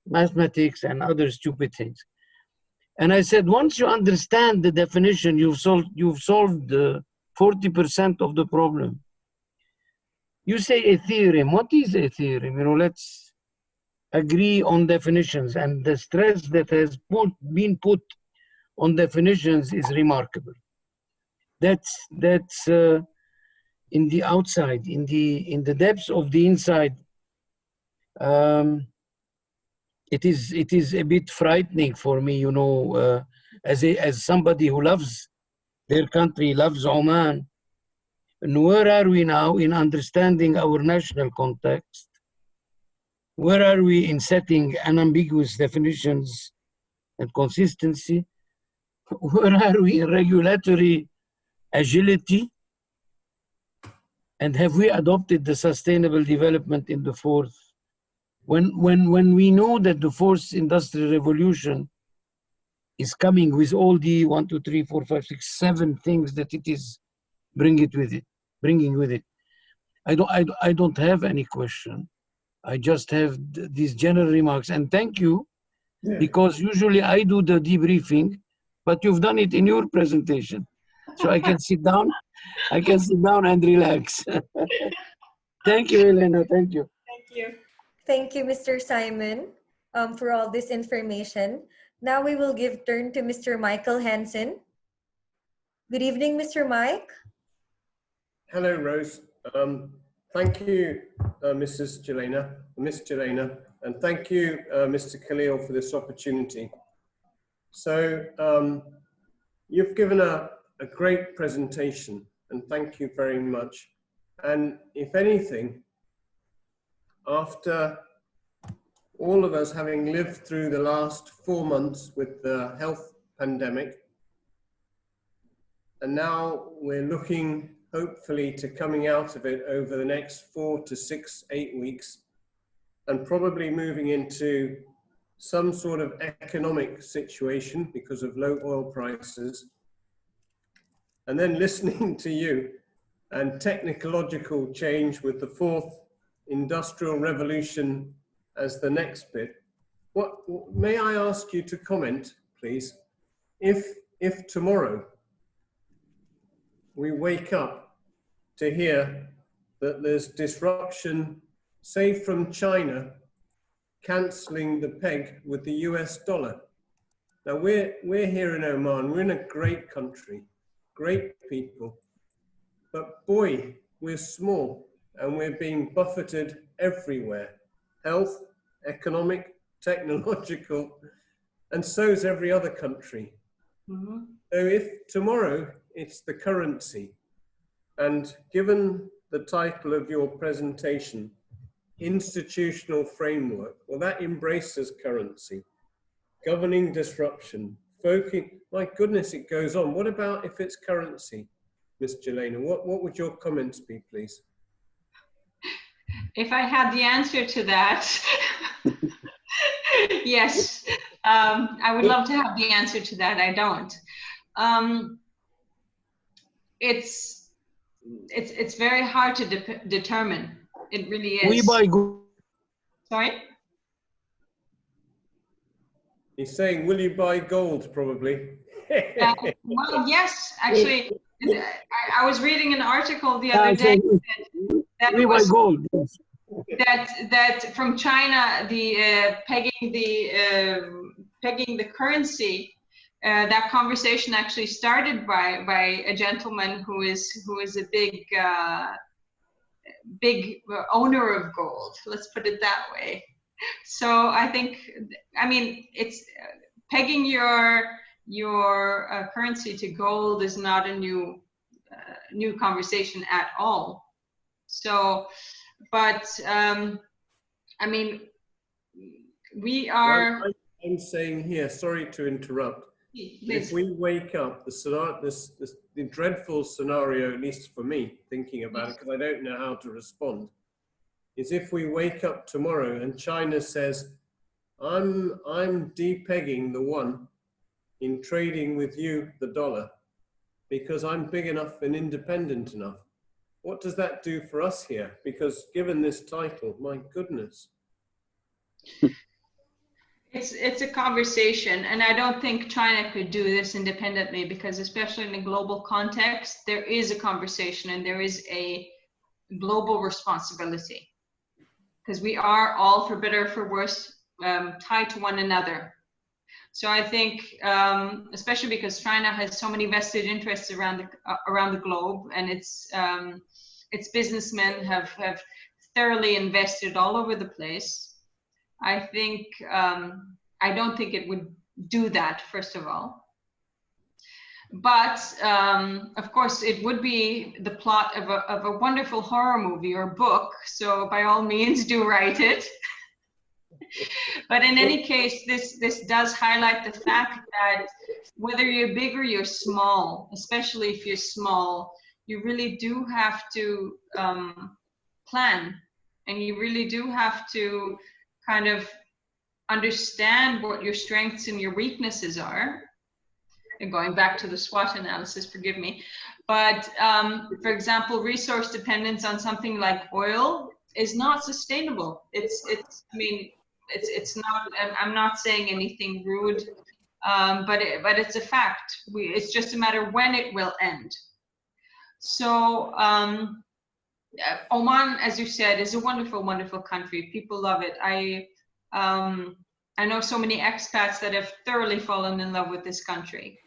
mathematics and other stupid things. And I said, once you understand the definition, you've solved 40% of the problem. You say a theorem. What is a theorem? You know, let's agree on definitions. And the stress that has been put on definitions is remarkable. That's in the outside, in the depths of the inside. It is a bit frightening for me, you know, as somebody who loves their country, loves Oman. And where are we now in understanding our national context? Where are we in setting unambiguous definitions and consistency? Where are we in regulatory agility? And have we adopted the sustainable development in the fourth? When we know that the fourth industrial revolution is coming with all the 1, 2, 3, 4, 5, 6, 7 things that it is bringing with it. I don't have any question. I just have these general remarks. And thank you, because usually I do the debriefing, but you've done it in your presentation. So I can sit down, and relax. Thank you, Jelena. Thank you. Thank you. Thank you, Mr. Simon, for all this information. Now we will give turn to Mr. Michael Hansen. Good evening, Mr. Mike. Hello, Rose. Thank you, Miss Jelena, and thank you, Mr. Khalil, for this opportunity. So you've given a great presentation, and thank you very much. And if anything, after all of us having lived through the last 4 months with the health pandemic, and now we're looking hopefully to coming out of it over the next 4 to 6, 8 weeks, and probably moving into some sort of economic situation because of low oil prices, and then listening to you and technological change with the fourth industrial revolution as the next bit. May I ask you to comment, please, if tomorrow we wake up to hear that there's disruption, say from China, cancelling the peg with the US dollar. Now we're here in Oman, we're in a great country, great people, but boy, we're small and we're being buffeted everywhere. Health, economic, technological, and so is every other country. Mm-hmm. So if tomorrow it's the currency, and given the title of your presentation, institutional framework, well, that embraces currency, governing disruption, focusing, my goodness, it goes on. What about if it's currency, Ms. Jelena? What would your comments be, please? If I had the answer to that, yes, I would love to have the answer to that. I don't. It's very hard to determine. It really is. We buy gold. Sorry? He's saying, will you buy gold, probably? Well, yes, actually, I was reading an article the other day that we buy gold. Yes. That from China, the pegging the currency, that conversation actually started by a gentleman who is a big owner of gold. Let's put it that way. So I think, I mean, it's pegging your currency to gold is not a new new conversation at all. So, but I mean, we are. Well, I'm saying here, sorry to interrupt. If we wake up, the dreadful scenario, at least for me, thinking about it, because I don't know how to respond, is if we wake up tomorrow and China says, I'm depegging the yuan in trading with you, the dollar, because I'm big enough and independent enough. What does that do for us here? Because given this title, my goodness. It's a conversation, and I don't think China could do this independently, because especially in a global context, there is a conversation and there is a global responsibility, because we are all, for better or for worse, tied to one another. So I think, especially because China has so many vested interests around the globe, and its businessmen have thoroughly invested all over the place. I think I don't think it would do that, first of all. But of course, it would be the plot of a wonderful horror movie or book. So by all means, do write it. But in any case, this does highlight the fact that whether you're big or you're small, especially if you're small, you really do have to plan, and you really do have to kind of understand what your strengths and your weaknesses are. And going back to the SWOT analysis, forgive me. But for example, resource dependence on something like oil is not sustainable. It's not, I'm not saying anything rude, but it's a fact. It's just a matter when it will end. So Oman, as you said, is a wonderful, wonderful country. People love it. I know so many expats that have thoroughly fallen in love with this country.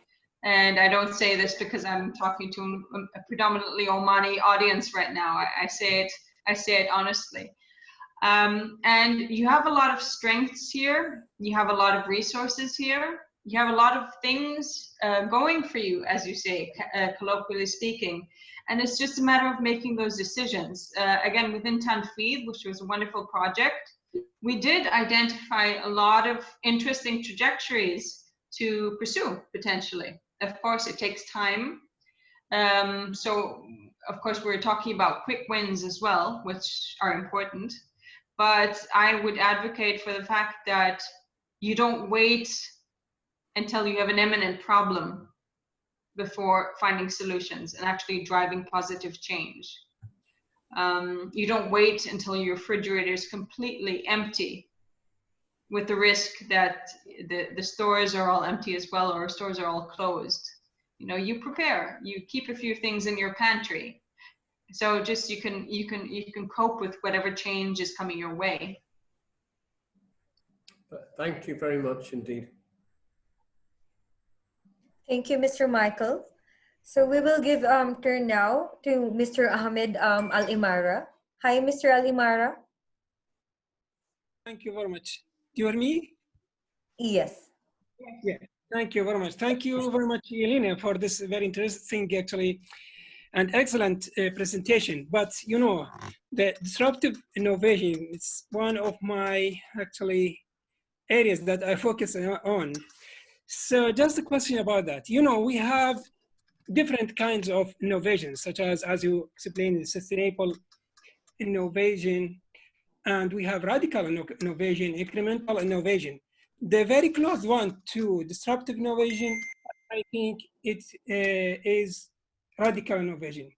And I don't say this because I'm talking to a predominantly Omani audience right now. I say it honestly. And you have a lot of strengths here. You have a lot of resources here. You have a lot of things going for you, as you say, colloquially speaking. And it's just a matter of making those decisions. Again, within Tanfeed, which was a wonderful project, we did identify a lot of interesting trajectories to pursue, potentially. Of course, it takes time. So, of course, we're talking about quick wins as well, which are important. But I would advocate for the fact that you don't wait until you have an imminent problem before finding solutions and actually driving positive change. You don't wait until your refrigerator is completely empty, with the risk that the stores are all empty as well, or stores are all closed. You know, you prepare, you keep a few things in your pantry. So just you can cope with whatever change is coming your way. Thank you very much indeed. Thank you, Mr. Michael. So we will give turn now to Mr. Ahmed Al-Imara. Hi, Mr. Al-Imara. Thank you very much. Do you hear me? Yes. Yeah. Thank you very much. Thank you very much, Jelena, for this very interesting, actually, and excellent presentation. But you know, the disruptive innovation is one of my actually areas that I focus on. So just a question about that. You know, we have different kinds of innovations, such as you explained, sustainable innovation, and we have radical innovation, incremental innovation. The very close one to disruptive innovation, I think it is radical innovation.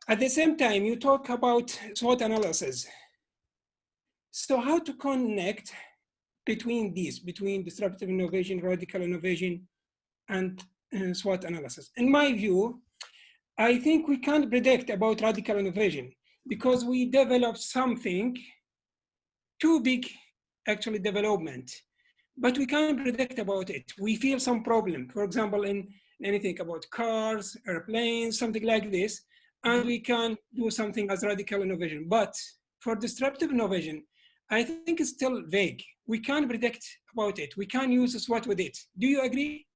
At the same time, you talk about SWOT analysis. So how to connect between these, between disruptive innovation, radical innovation, and SWOT analysis? In my view, I think we can't predict about radical innovation because we develop something too big, actually, development, but we can't predict about it. We feel some problem, for example, in anything about cars, airplanes, something like this, and we can do something as radical innovation. But for disruptive innovation, I think it's still vague. We can't predict about it. We can't use SWOT with it. Do you agree?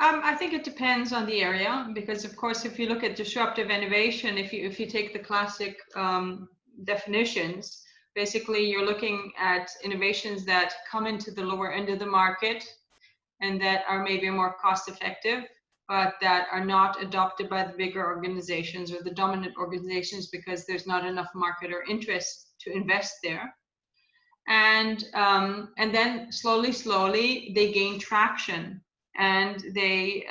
I think it depends on the area, because of course, if you look at disruptive innovation, if you take the classic definitions, basically you're looking at innovations that come into the lower end of the market and that are maybe more cost effective, but that are not adopted by the bigger organizations or the dominant organizations because there's not enough market or interest to invest there. And then slowly they gain traction, and they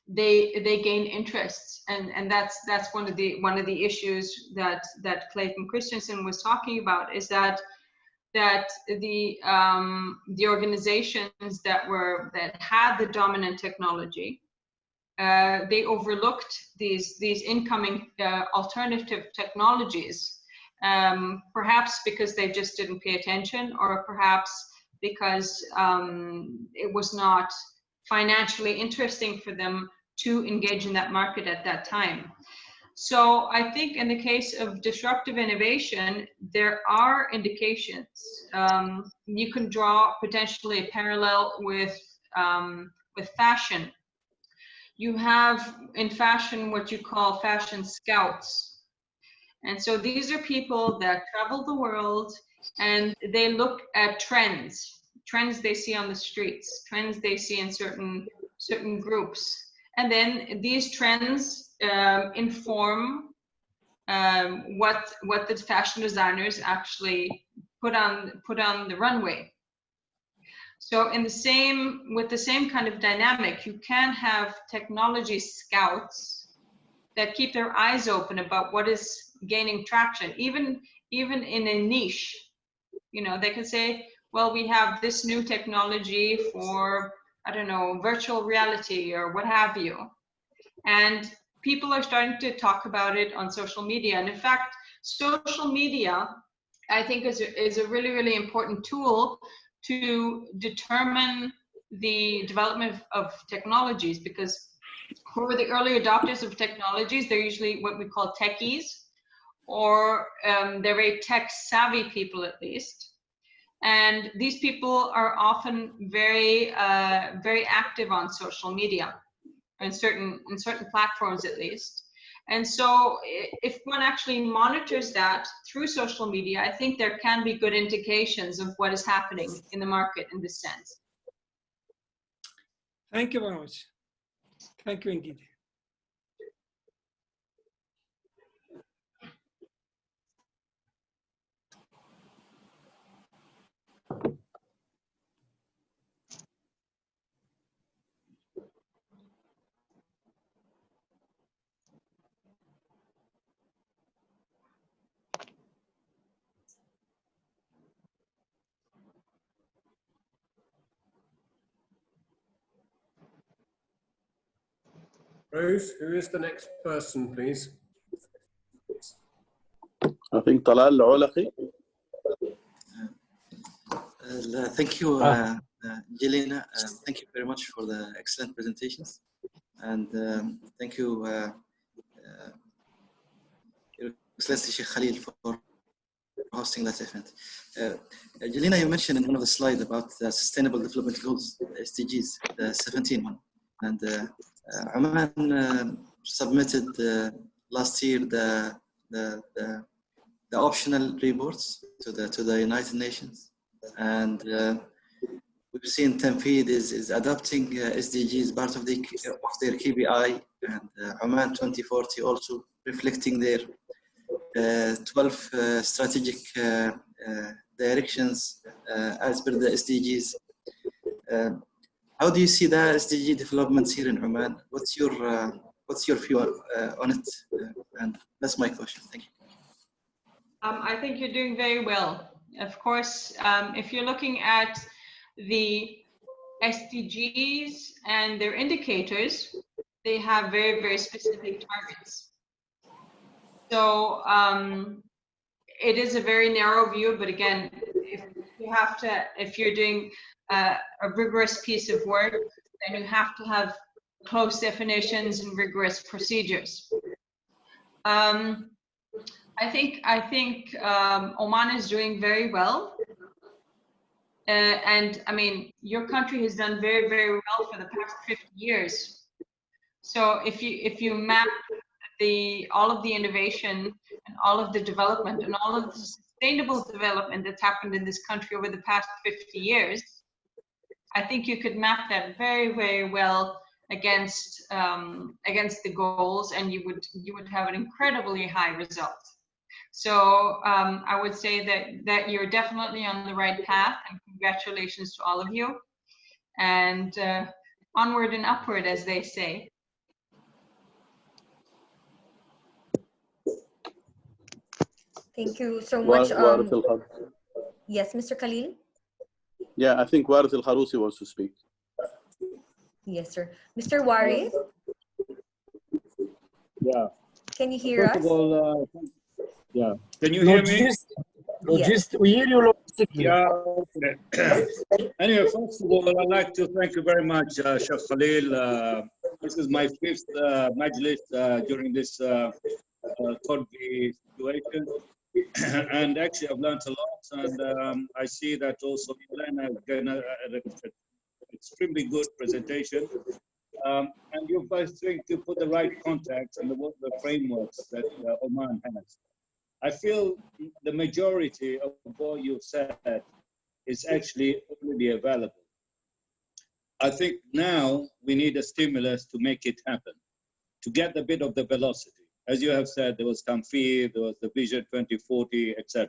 gain interests, and that's one of the issues that Clayton Christensen was talking about, is that the organizations that had the dominant technology, they overlooked these incoming alternative technologies, perhaps because they just didn't pay attention, or perhaps because it was not financially interesting for them to engage in that market at that time. So I think in the case of disruptive innovation, there are indications. You can draw potentially a parallel with fashion. You have in fashion what you call fashion scouts. And so these are people that travel the world and they look at trends they see on the streets, trends they see in certain groups. And then these trends inform what the fashion designers actually put on the runway. So with the same kind of dynamic, you can have technology scouts that keep their eyes open about what is gaining traction, even in a niche. You know, they can say, well, we have this new technology for, I don't know, virtual reality or what have you. And people are starting to talk about it on social media. And in fact, social media, I think, is a really, really important tool to determine the development of technologies, because who are the early adopters of technologies? They're usually what we call techies, or they're very tech savvy people, at least. And these people are often very active on social media, in certain platforms at least. And so if one actually monitors that through social media, I think there can be good indications of what is happening in the market in this sense. Thank you very much. Thank you indeed. Rose, who is the next person, please? I think Talal Al-Ulaqi. Thank you, Jelena. Thank you very much for the excellent presentations. And thank you, Your Excellency Sheikh Khalil, for hosting that event. Jelena, you mentioned in one of the slides about the Sustainable Development Goals, the SDGs, the 17 one. And Oman submitted last year the optional reports to the United Nations, and we've seen Tanfeed is adopting SDGs part of their KPI, and Oman 2040 also reflecting their 12 strategic directions as per the SDGs. How do you see the SDG developments here in Oman? What's your view on it? And that's my question. Thank you. I think you're doing very well. Of course, if you're looking at the SDGs and their indicators, they have very, very specific targets. So it is a very narrow view, but again, if you're doing a rigorous piece of work, then you have to have close definitions and rigorous procedures. I think Oman is doing very well. and I mean, your country has done very, very well for the past 50 years. So if you map all of the innovation and all of the development and all of the sustainable development that's happened in this country over the past 50 years, I think you could map that very, very well against the goals, and you would have an incredibly high result. So I would say that you're definitely on the right path, and congratulations to all of you. And onward and upward, as they say. Thank you so much. Warith Al-Kharousi. Yes, Mr. Khalil? Yeah, I think Warith Al-Kharousi wants to speak. Yes, sir. Mr. Warith? Yeah. Can you hear us? First of all, yeah. Can you hear me? We hear you logistically. Yeah. Okay. Anyway, first of all, I'd like to thank you very much, Sheikh Khalil. This is my fifth Majlis during this Khonji situation. And actually, I've learned a lot. And I see that also Jelena has given an extremely good presentation. And you guys think to put the right context and the frameworks that Oman has. I feel the majority of what you've said is actually already available. I think now we need a stimulus to make it happen, to get a bit of the velocity. As you have said, there was Tamfi, there was the Vision 2040, etc.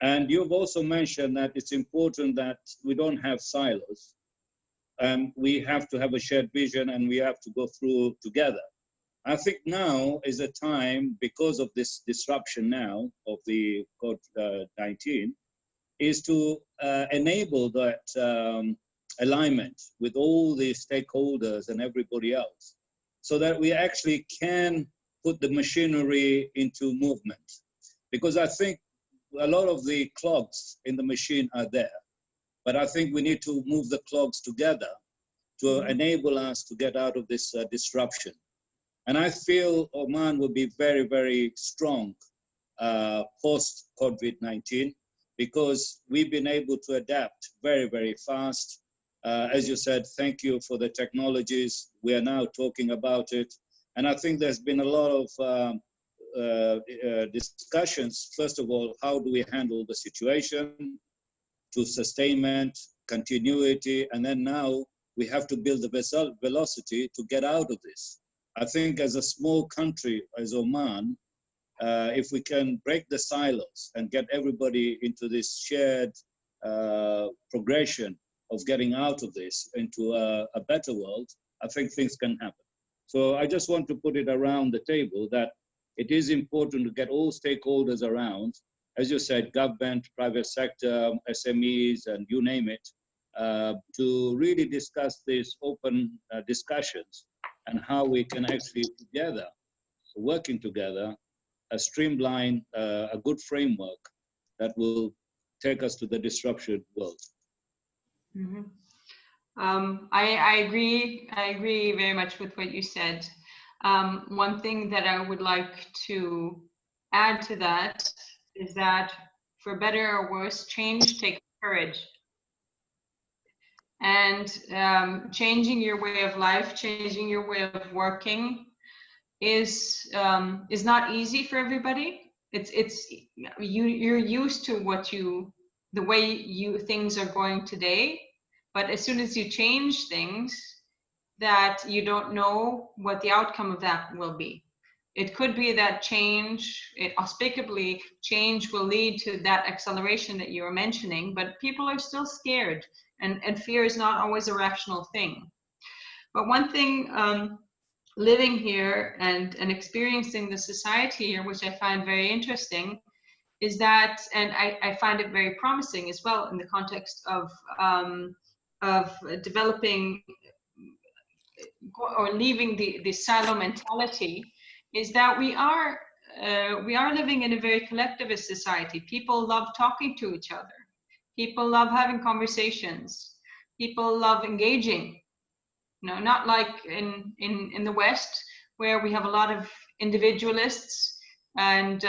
And you've also mentioned that it's important that we don't have silos. We have to have a shared vision and we have to go through together. I think now is a time, because of this disruption now of the COVID-19, is to enable that alignment with all the stakeholders and everybody else, so that we actually can put the machinery into movement. Because I think a lot of the clogs in the machine are there, but I think we need to move the clogs together to enable us to get out of this disruption. And I feel Oman will be very, very strong post-COVID-19, because we've been able to adapt very, very fast. As you said, thank you for the technologies. We are now talking about it. And I think there's been a lot of discussions. First of all, how do we handle the situation, to sustainment, continuity, and then now we have to build the velocity to get out of this. I think as a small country, as Oman, if we can break the silos and get everybody into this shared progression of getting out of this into a better world, I think things can happen. So I just want to put it around the table that it is important to get all stakeholders around, as you said, government, private sector, SMEs, and you name it, to really discuss these open discussions and how we can actually together, working together, streamline a good framework that will take us to the disruption world. Mm-hmm. I agree very much with what you said. One thing that I would like to add to that is that, for better or worse, change takes courage. And changing your way of life, changing your way of working is not easy for everybody. You're used to the way things are going today, but as soon as you change things, that you don't know what the outcome of that will be. It could be that auspicably change will lead to that acceleration that you were mentioning, but people are still scared, and fear is not always a rational thing. But one thing, living here and experiencing the society here, which I find very interesting, is that, and I find it very promising as well in the context of developing or leaving the silo mentality, is that we are living in a very collectivist society. People love talking to each other. People love having conversations. People love engaging. Not like in the West, where we have a lot of individualists, and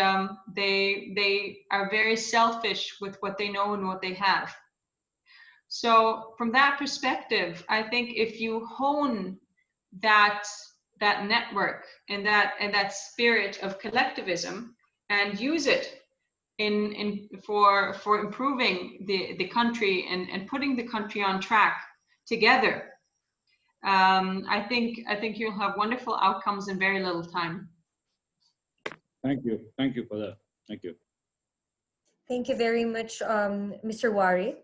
they are very selfish with what they know and what they have. So from that perspective, I think if you hone that network and that spirit of collectivism and use it for improving the country and putting the country on track together, I think you'll have wonderful outcomes in very little time. Thank you for that. Thank you. Thank you very much, Mr. Wari.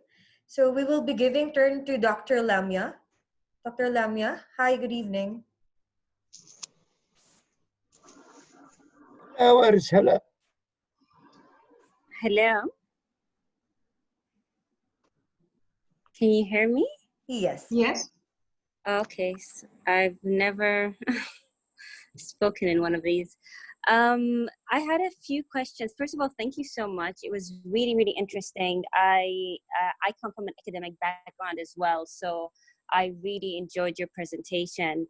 So we will be giving turn to Dr. Lamia. Dr. Lamia, hi, good evening. Hello. Hello. Can you hear me? Yes. Yes. Okay, so I've never spoken in one of these. I had a few questions. First of all, thank you so much. It was really, really interesting. I come from an academic background as well, so I really enjoyed your presentation.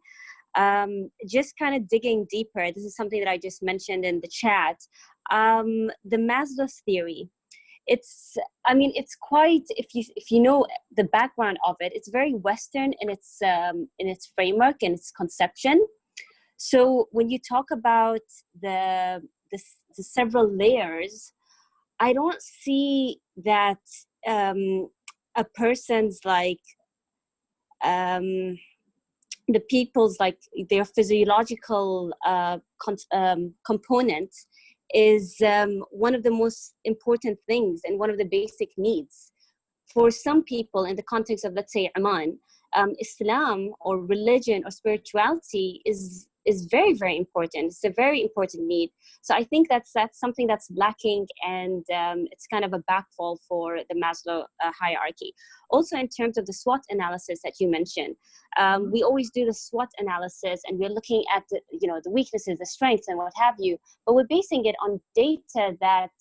Just kind of digging deeper, this is something that I just mentioned in the chat. The Maslow's theory. It's quite, if you know the background of it, it's very Western in its framework and its conception. So when you talk about the several layers, I don't see that a person's like the people's like their physiological components is one of the most important things and one of the basic needs. For some people in the context of, let's say, Oman, Islam or religion or spirituality is very, very important. It's a very important need. So I think that's something that's lacking, and it's kind of a backfall for the Maslow hierarchy. Also, in terms of the SWOT analysis that you mentioned, we always do the SWOT analysis, and we're looking at the weaknesses, the strengths, and what have you. But we're basing it on data that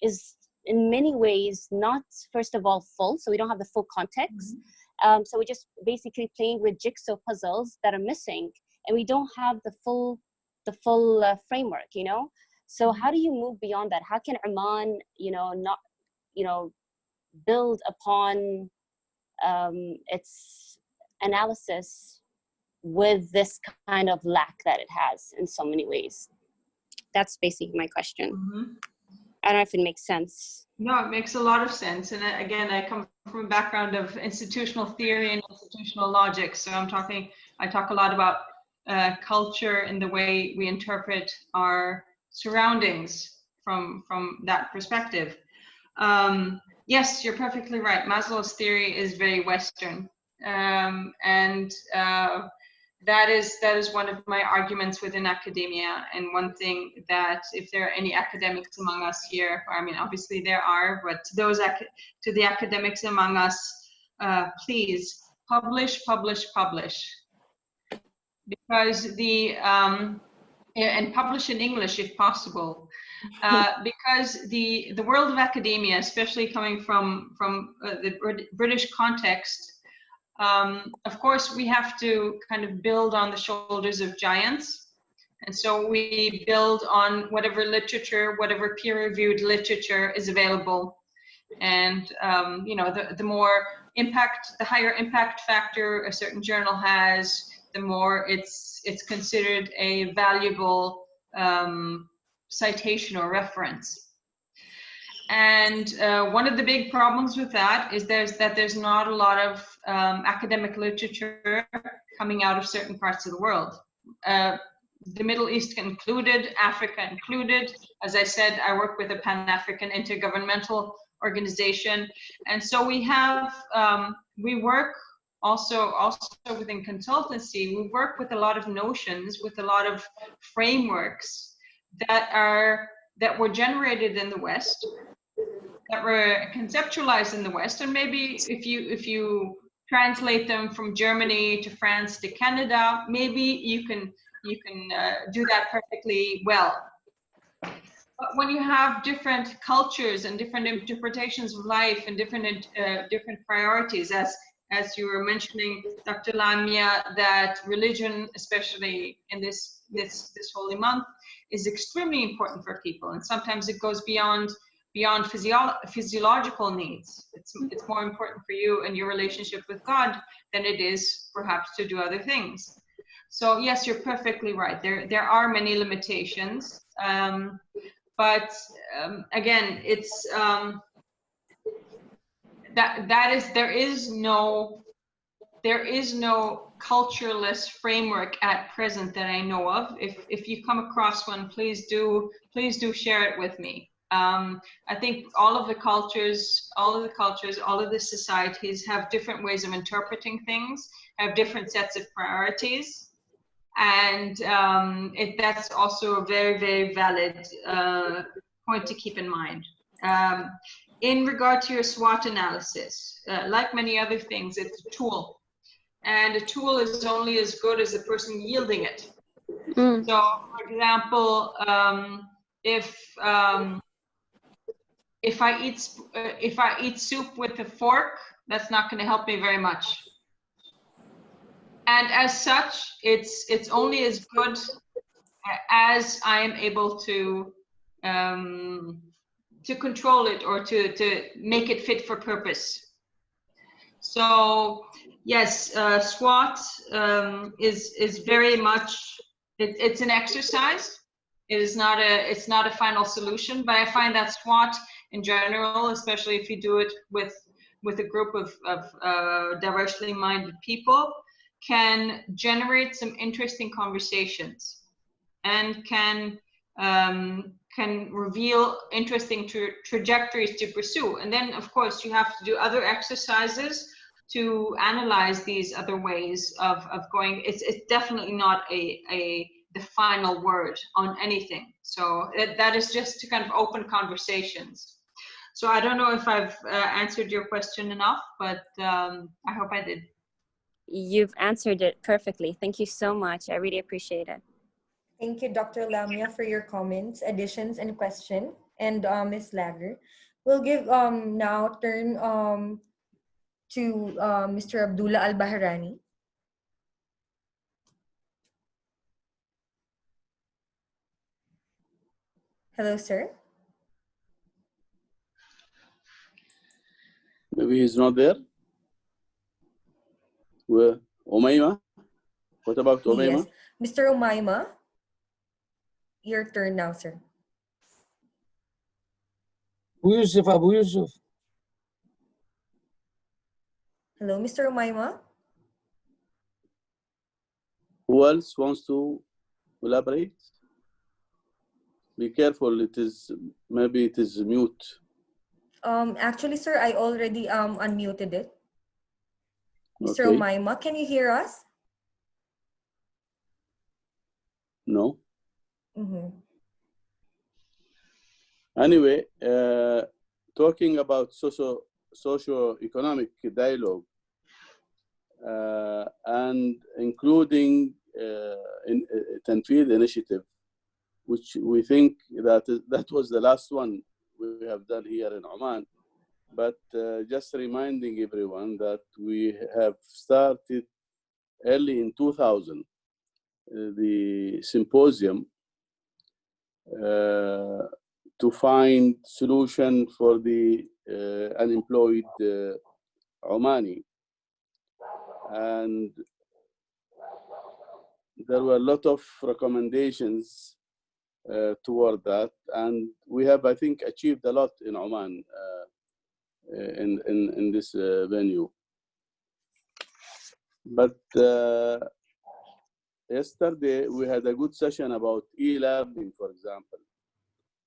is in many ways not, first of all, full. So we don't have the full context. So we're just basically playing with jigsaw puzzles that are missing, and we don't have the full framework, you know. So how do you move beyond that? How can Oman, build upon its analysis with this kind of lack that it has in so many ways? That's basically my question. I don't know if it makes sense. No, it makes a lot of sense. And again, I come from a background of institutional theory and institutional logic. So I talk a lot about culture and the way we interpret our surroundings from that perspective. Yes, you're perfectly right. Maslow's theory is very Western. That is one of my arguments within academia. And one thing that, if there are any academics among us here, I mean, obviously there are, but to the academics among us, please publish, because and publish in English if possible, because the world of academia, especially coming from the British context. Of course, we have to kind of build on the shoulders of giants. And so we build on whatever literature, whatever peer-reviewed literature is available. And, the more impact, the higher impact factor a certain journal has, the more it's considered a valuable citation or reference. And one of the big problems with that is there's not a lot of academic literature coming out of certain parts of the world. The Middle East included, Africa included. As I said, I work with a Pan-African intergovernmental organization. And so we work also within consultancy, we work with a lot of notions, with a lot of frameworks that were generated in the West, that were conceptualized in the West, and maybe if you translate them from Germany to France to Canada, maybe you can do that perfectly well. But when you have different cultures and different interpretations of life and different priorities, as you were mentioning, Dr. Lamia, that religion, especially in this holy month, is extremely important for people, and sometimes it goes beyond beyond physiological needs. It's more important for you and your relationship with God than it is perhaps to do other things. So yes, you're perfectly right. There are many limitations, but again, it's there is no cultureless framework at present that I know of. If you come across one, please do share it with me. I think all of the cultures, all of the societies have different ways of interpreting things, have different sets of priorities, and that's also a very, very valid point to keep in mind. In regard to your SWOT analysis, like many other things, it's a tool. And a tool is only as good as the person yielding it. So, for example, if I eat soup with a fork, that's not going to help me very much. And as such, it's only as good as I am able to control it or to make it fit for purpose. So yes, SWOT is very much, it's an exercise. It's not a final solution, but I find that SWOT in general, especially if you do it with a group of diversely minded people, can generate some interesting conversations and can reveal interesting trajectories to pursue. And then, of course, you have to do other exercises to analyze these other ways of going. It's definitely not the final word on anything. So that is just to kind of open conversations. So I don't know if I've answered your question enough, but I hope I did. You've answered it perfectly. Thank you so much. I really appreciate it. Thank you, Dr. Lamia, for your comments, additions, and question. And Ms. Lager. We'll give now turn to Mr. Abdullah Al-Bahrani. Hello, sir. Maybe he's not there. Well, Umayma? What about Umayma? Yes. Mr. Umayma, your turn now, sir. Abu Yusuf. Hello, Mr. Umayma. Who else wants to elaborate? Be careful, maybe it is mute. Actually, sir, I already unmuted it. Mr. Okay. Umayma, can you hear us? No. Mm-hmm. Anyway, talking about socio-economic dialogue and including in Tanfid initiative, which we think that was the last one we have done here in Oman. But just reminding everyone that we have started early in 2000, the symposium to find solution for the unemployed Omani. And there were a lot of recommendations toward that. And we have, I think, achieved a lot in Oman in this venue. But yesterday, we had a good session about e-learning, for example.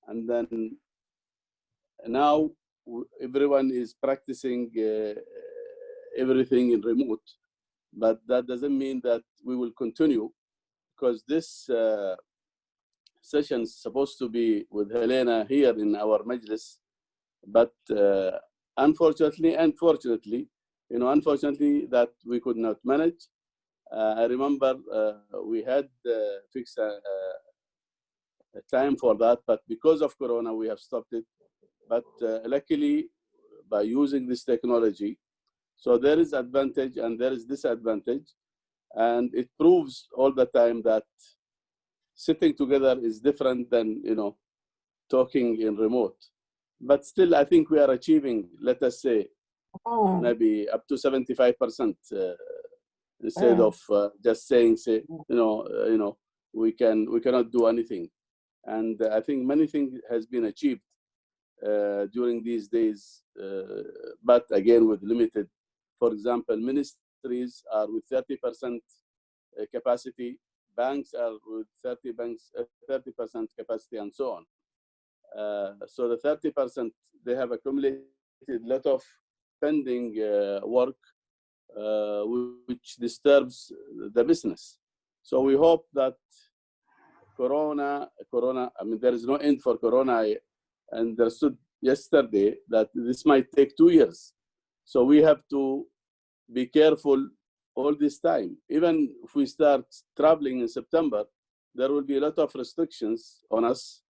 And then now everyone is practicing everything in remote. But that doesn't mean that we will continue, because this session is supposed to be with Jelena here in our Majlis. But unfortunately, that we could not manage. I remember we had fixed a time for that, but because of Corona, we have stopped it. But luckily, by using this technology, so there is advantage and there is disadvantage, and it proves all the time that sitting together is different than talking in remote. but still, I think we are achieving, let us say, maybe up to 75%, instead of just saying, we cannot do anything. And I think many things has been achieved during these days, but again with limited. For example, ministries are with 30% capacity, banks are with 30% capacity, and so on. So the 30%, they have accumulated a lot of pending work, which disturbs the business. So we hope that Corona, I mean, there is no end for Corona. I understood yesterday that this might take 2 years. So we have to be careful all this time. Even if we start traveling in September, there will be a lot of restrictions on us,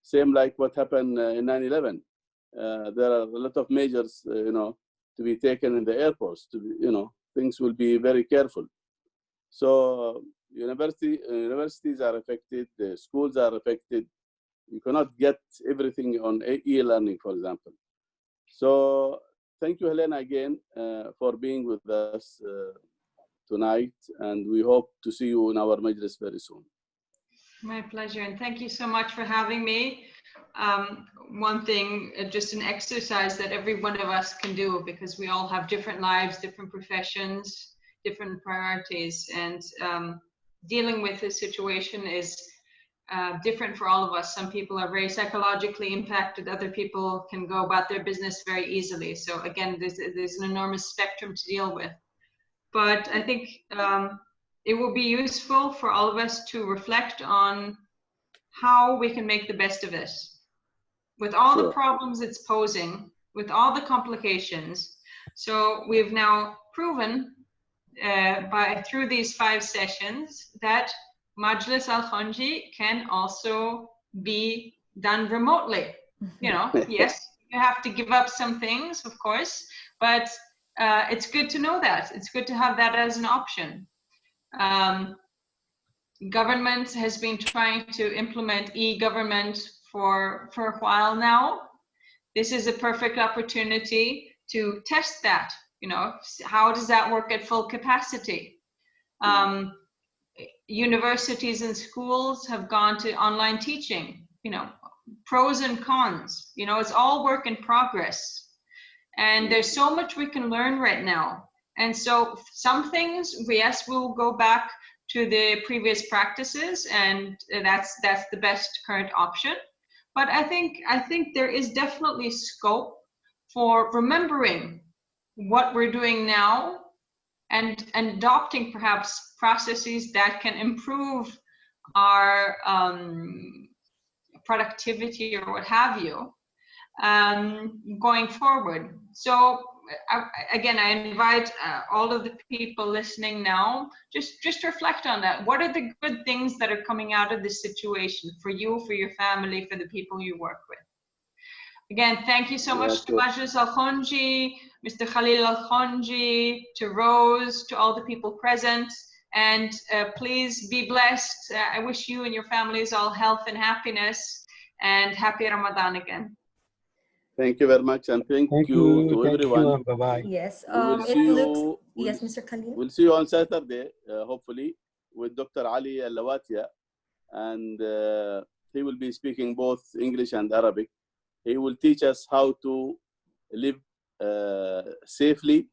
same like what happened in 9/11. There are a lot of measures, to be taken in the airports. Things will be very careful. So universities are affected, the schools are affected. You cannot get everything on e-learning, for example. So thank you, Jelena, again, for being with us tonight, and we hope to see you in our Majlis very soon. My pleasure, and thank you so much for having me. One thing, just an exercise that every one of us can do, because we all have different lives, different professions, different priorities, and dealing with this situation is different for all of us. Some people are very psychologically impacted, other people can go about their business very easily. So again, there's an enormous spectrum to deal with. But I think it will be useful for all of us to reflect on how we can make the best of it. With all the problems it's posing, with all the complications. So we've now proven through these 5 sessions that Majlis Al-Khonji can also be done remotely. Yes, you have to give up some things, of course, but it's good to know that. It's good to have that as an option. Government has been trying to implement e-government for a while now. This is a perfect opportunity to test that. How does that work at full capacity? Universities and schools have gone to online teaching, pros and cons, it's all work in progress. And there's so much we can learn right now. And so some things, yes, we'll go back to the previous practices, and that's the best current option. But I think there is definitely scope for remembering what we're doing now and adopting perhaps processes that can improve our productivity or what have you going forward. So again, I invite all of the people listening now, just reflect on that. What are the good things that are coming out of this situation for you, for your family, for the people you work with? Again, thank you so much to Majlis Al-Khonji, Mr. Khalil Al-Khonji, to Rose, to all the people present, and please be blessed. I wish you and your families all health and happiness, and happy Ramadan again. Thank you very much, and thank you to everyone. Bye-bye. Yes, yes, Mr. Khalil. We'll see you on Saturday, hopefully, with Dr. Ali Al-Lawatia, and he will be speaking both English and Arabic. He will teach us how to live safely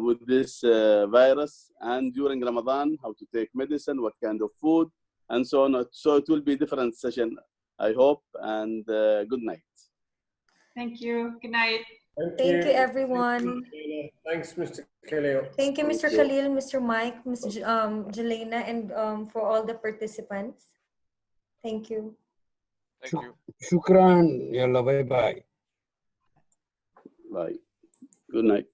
with this virus, and during Ramadan, how to take medicine, what kind of food, and so on. So it will be a different session, I hope, and good night. Thank you. Good night. Thank you, everyone. Thanks, Mr. Khalil. Thank you, Mr. Khalil, Mr. Mike, Ms. Jelena, and for all the participants. Thank you. Thank you. Shukran. Yalla, bye-bye. Bye. Good night.